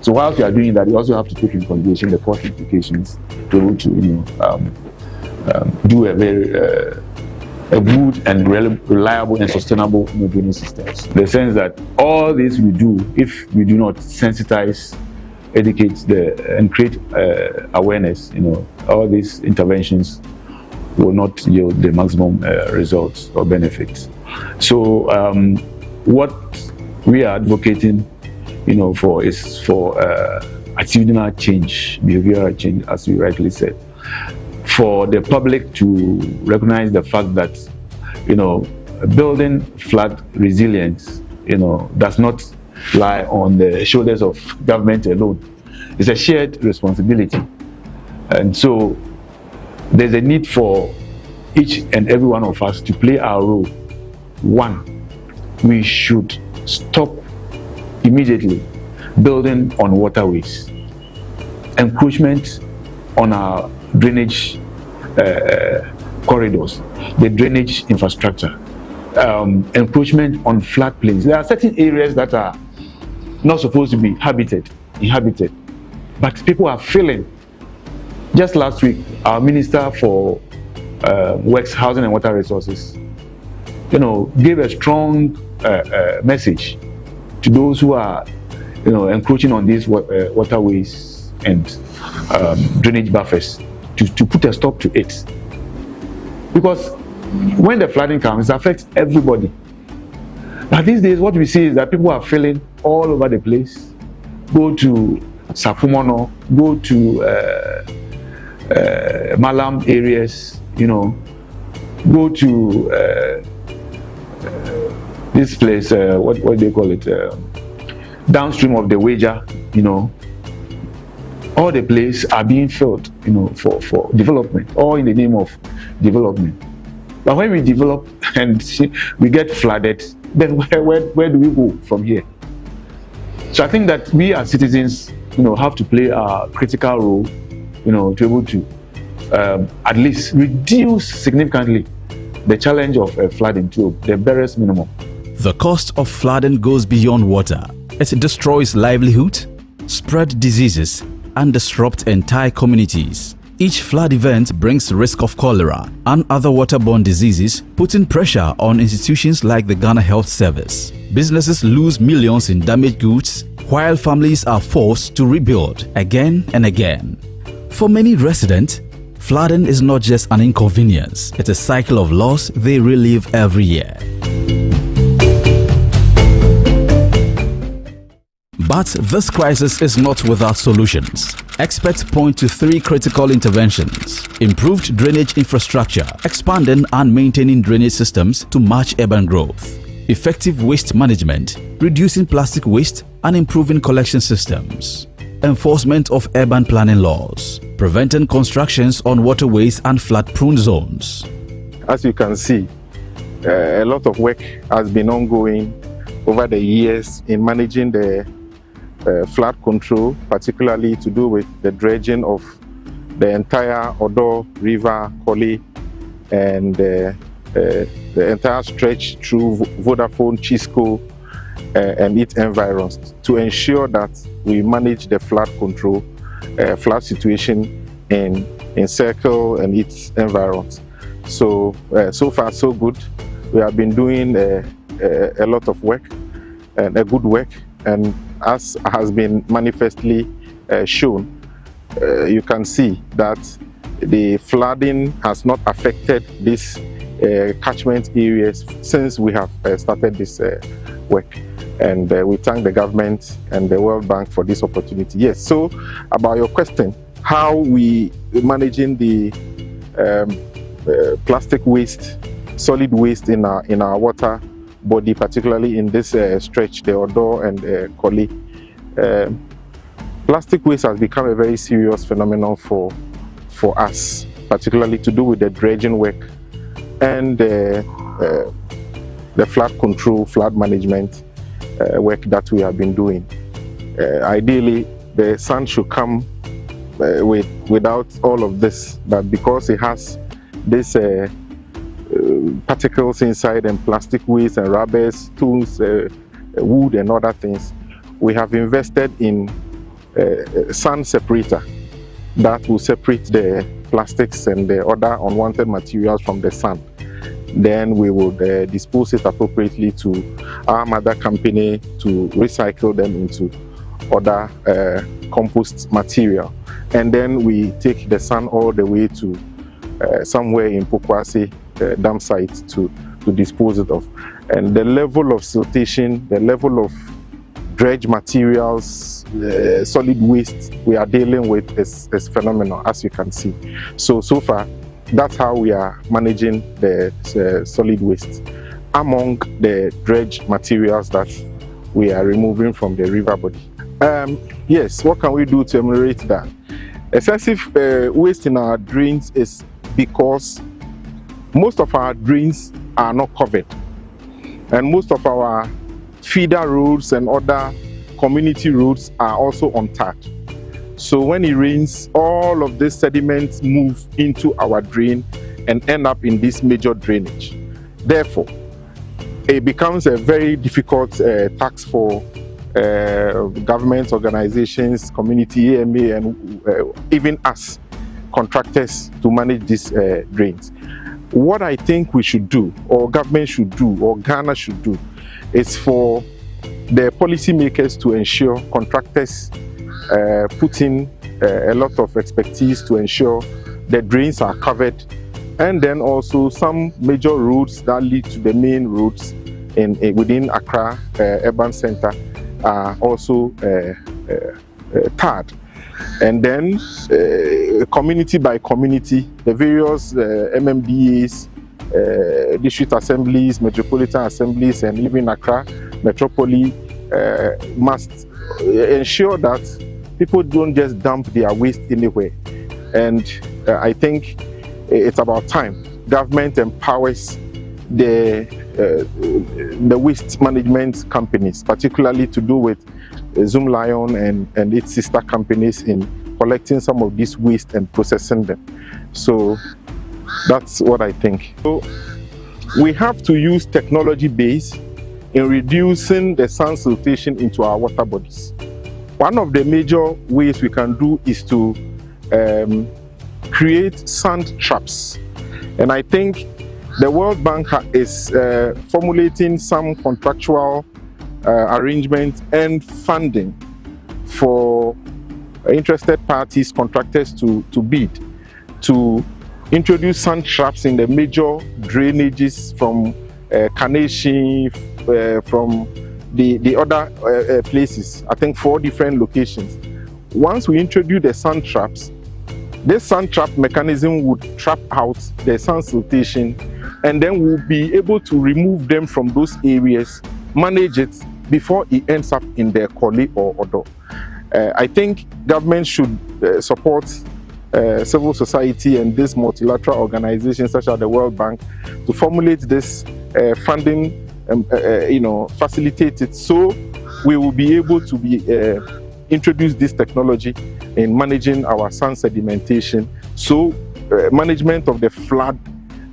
So whilst you are doing that, you also have to take into consideration the cost implications to be able to, you know, do a very a good and reliable and sustainable drainage systems. The sense that all this we do, if we do not sensitize, educate and create awareness, you know, all these interventions will not yield the maximum results or benefits. So what we are advocating, you know, for is for attitudinal change, behavioral change, as you rightly said, for the public to recognize the fact that, you know, building flood resilience, you know, does not lie on the shoulders of government alone. It's a shared responsibility. And so there's a need for each and every one of us to play our role. One, we should stop immediately building on waterways, encroachment on our drainage corridors, the drainage infrastructure, encroachment on floodplains. There are certain areas that are not supposed to be inhabited, but people are filling Just last week, our Minister for Works, Housing and Water Resources, gave a strong message to those who are, encroaching on these waterways and drainage buffers to put a stop to it. Because when the flooding comes, it affects everybody. But these days, what we see is that people are filling all over the place. Go to Safumono, go to Malam areas, go to this place, what do they call it? Downstream of the Wager, all the places are being filled, for development, all in the name of development. But when we develop and we get flooded, then where do we go from here? So I think that we as citizens, have to play a critical role, to be able to at least reduce significantly the challenge of flooding to the barest minimum. The cost of flooding goes beyond water. It destroys livelihood, spread diseases, and disrupt entire communities. Each flood event brings risk of cholera and other waterborne diseases, putting pressure on institutions like the Ghana Health Service. Businesses lose millions in damaged goods, while families are forced to rebuild again and again. For many residents, flooding is not just an inconvenience, it's a cycle of loss they relive every year. But this crisis is not without solutions. Experts point to 3 critical interventions: improved drainage infrastructure, expanding and maintaining drainage systems to match urban growth, effective waste management, reducing plastic waste and improving collection systems, enforcement of urban planning laws, preventing constructions on waterways and flood-prone zones. As you can see, a lot of work has been ongoing over the years in managing the flood control, particularly to do with the dredging of the entire Odo River, Koli, and the entire stretch through Vodafone, Chisco, and its environs, to ensure that we manage the flood control, flood situation in Circle and its environs. So, so far so good. We have been doing a lot of work, and a good work, and as has been manifestly shown, you can see that the flooding has not affected these catchment areas since we have started this work. And we thank the government and the World Bank for this opportunity. Yes, so about your question, how we managing the plastic waste, solid waste in our water body, particularly in this stretch, the Odo and Koli. Plastic waste has become a very serious phenomenon for us, particularly to do with the dredging work and the flood control, flood management work that we have been doing. Ideally, the sun should come without all of this, but because it has this particles inside and plastic waste and rubber, stones, wood and other things, we have invested in a sun separator that will separate the plastics and the other unwanted materials from the sun. Then we will dispose it appropriately to our mother company to recycle them into other compost material. And then we take the sun all the way to somewhere in Pokwase dam site to dispose it of. And the level of siltation, the level of dredge materials, solid waste we are dealing with is phenomenal, as you can see. So far, that's how we are managing the solid waste among the dredge materials that we are removing from the river body. Yes, what can we do to ameliorate that? Excessive waste in our drains is because most of our drains are not covered, and most of our feeder roads and other community roads are also untapped. So when it rains, all of these sediments move into our drain and end up in this major drainage. Therefore, it becomes a very difficult task for government organizations, community, AMA, and even us, contractors to manage these drains. What I think we should do, or government should do, or Ghana should do, is for the policymakers to ensure contractors put in a lot of expertise to ensure the drains are covered, and then also some major roads that lead to the main roads within Accra urban center are also tarred. And then community by community, the various MMDAs, district assemblies, metropolitan assemblies, and even Accra Metropolis must ensure that people don't just dump their waste anywhere. And I think it's about time government empowers the waste management companies, particularly to do with Zoomlion and its sister companies in collecting some of this waste and processing them. So that's what I think. So we have to use technology base in reducing the sand siltation into our water bodies. One of the major ways we can do is to create sand traps. And I think the World Bank is formulating some contractual arrangement and funding for interested parties, contractors to bid to introduce sand traps in the major drainages from Carnation, from the other places. I think 4 different locations. Once we introduce the sand traps, this sand trap mechanism would trap out the sand siltation, and then we'll be able to remove them from those areas, manage it before it ends up in the Koli or Odo. I think government should support civil society and these multilateral organizations such as the World Bank to formulate this funding, facilitate it, so we will be able to introduce this technology in managing our sand sedimentation. So management of the flood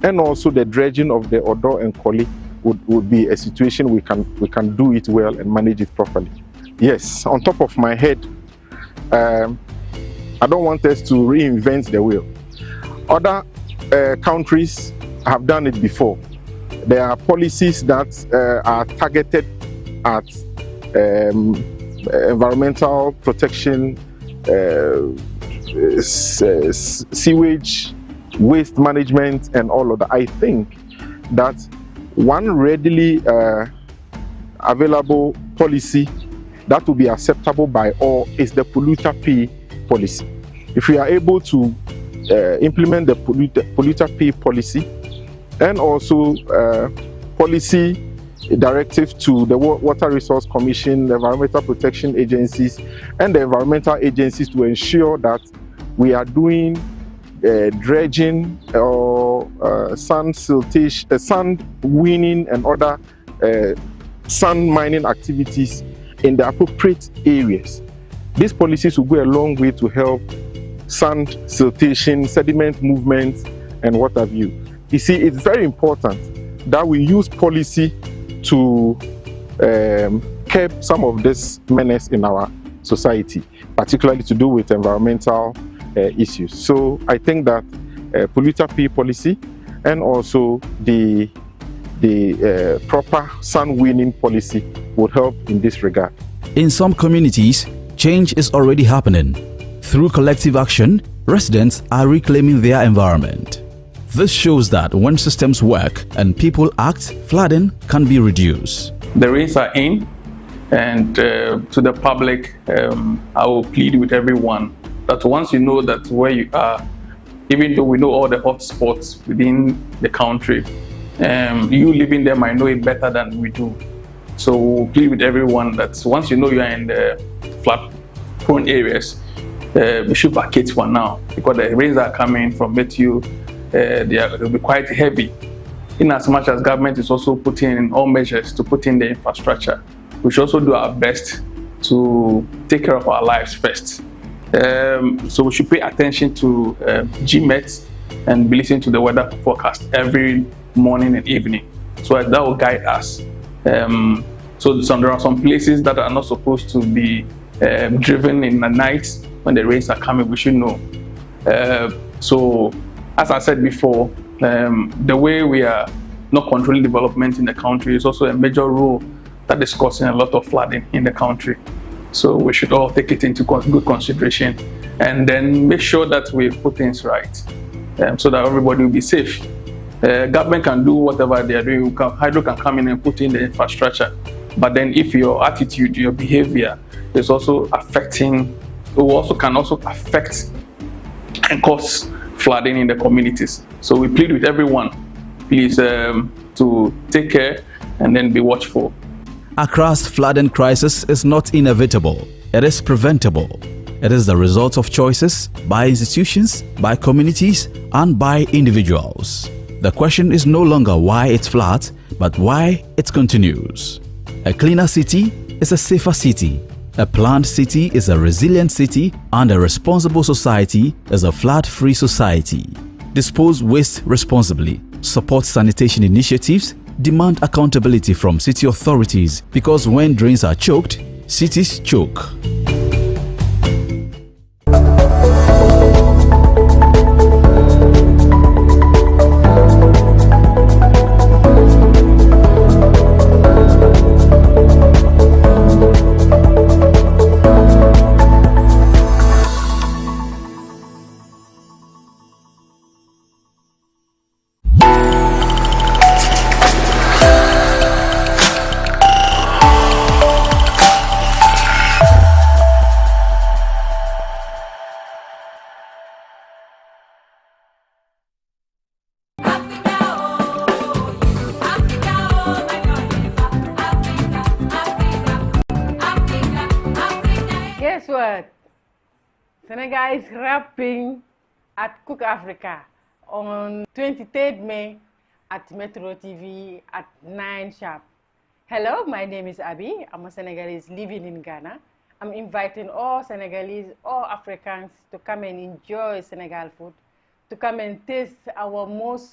and also the dredging of the Odo and Koli would be a situation we can do it well and manage it properly. Yes, on top of my head, I don't want us to reinvent the wheel. Other countries have done it before. There are policies that are targeted at environmental protection, sewage, waste management, and all of that. I think that one readily available policy that will be acceptable by all is the polluter pay policy. If we are able to implement the polluter pay policy and also policy directive to the Water Resource Commission, the Environmental Protection Agencies, and the environmental agencies to ensure that we are doing dredging or sand siltation, sand winning, and other sand mining activities in the appropriate areas. These policies will go a long way to help sand siltation, sediment movement, and what have you. You see, it's very important that we use policy to curb some of this menace in our society, particularly to do with environmental issues. So I think that polluter pay policy and also the proper sand winning policy would help in this regard. In some communities, change is already happening. Through collective action, residents are reclaiming their environment. This shows that when systems work and people act, flooding can be reduced. The rains are in, and to the public, I will plead with everyone that once you know that where you are, even though we know all the hot spots within the country, you living there might know it better than we do. So we'll plead with everyone that once you know you are in the flood-prone areas, we should vacate for now, because the rains are coming from Matthew. They'll be quite heavy. In as much as government is also putting in all measures to put in the infrastructure, we should also do our best to take care of our lives first. So we should pay attention to GMET and be listening to the weather forecast every morning and evening, so that will guide us. So there are some places that are not supposed to be driven in the night when the rains are coming. We should know. So, as I said before, the way we are not controlling development in the country is also a major role that is causing a lot of flooding in the country. So we should all take it into good consideration and then make sure that we put things right so that everybody will be safe. Government can do whatever they are doing. Hydro can come in and put in the infrastructure. But then if your attitude, your behavior is also affecting, can also affect and cause flooding in the communities. So we plead with everyone, please, to take care and then be watchful. Accra's flooding crisis is not inevitable, it is preventable. It is the result of choices by institutions, by communities, and by individuals. The question is no longer why it's flat, but why it continues. A cleaner city is a safer city. A planned city is a resilient city, and a responsible society is a flood-free society. Dispose waste responsibly, support sanitation initiatives, demand accountability from city authorities, because when drains are choked, cities choke. Guess what? Senegal is rapping at Cook Africa on 23rd May at Metro TV at 9 sharp. Hello, my name is Abby. I'm a Senegalese living in Ghana. I'm inviting all Senegalese, all Africans to come and enjoy Senegal food, to come and taste our most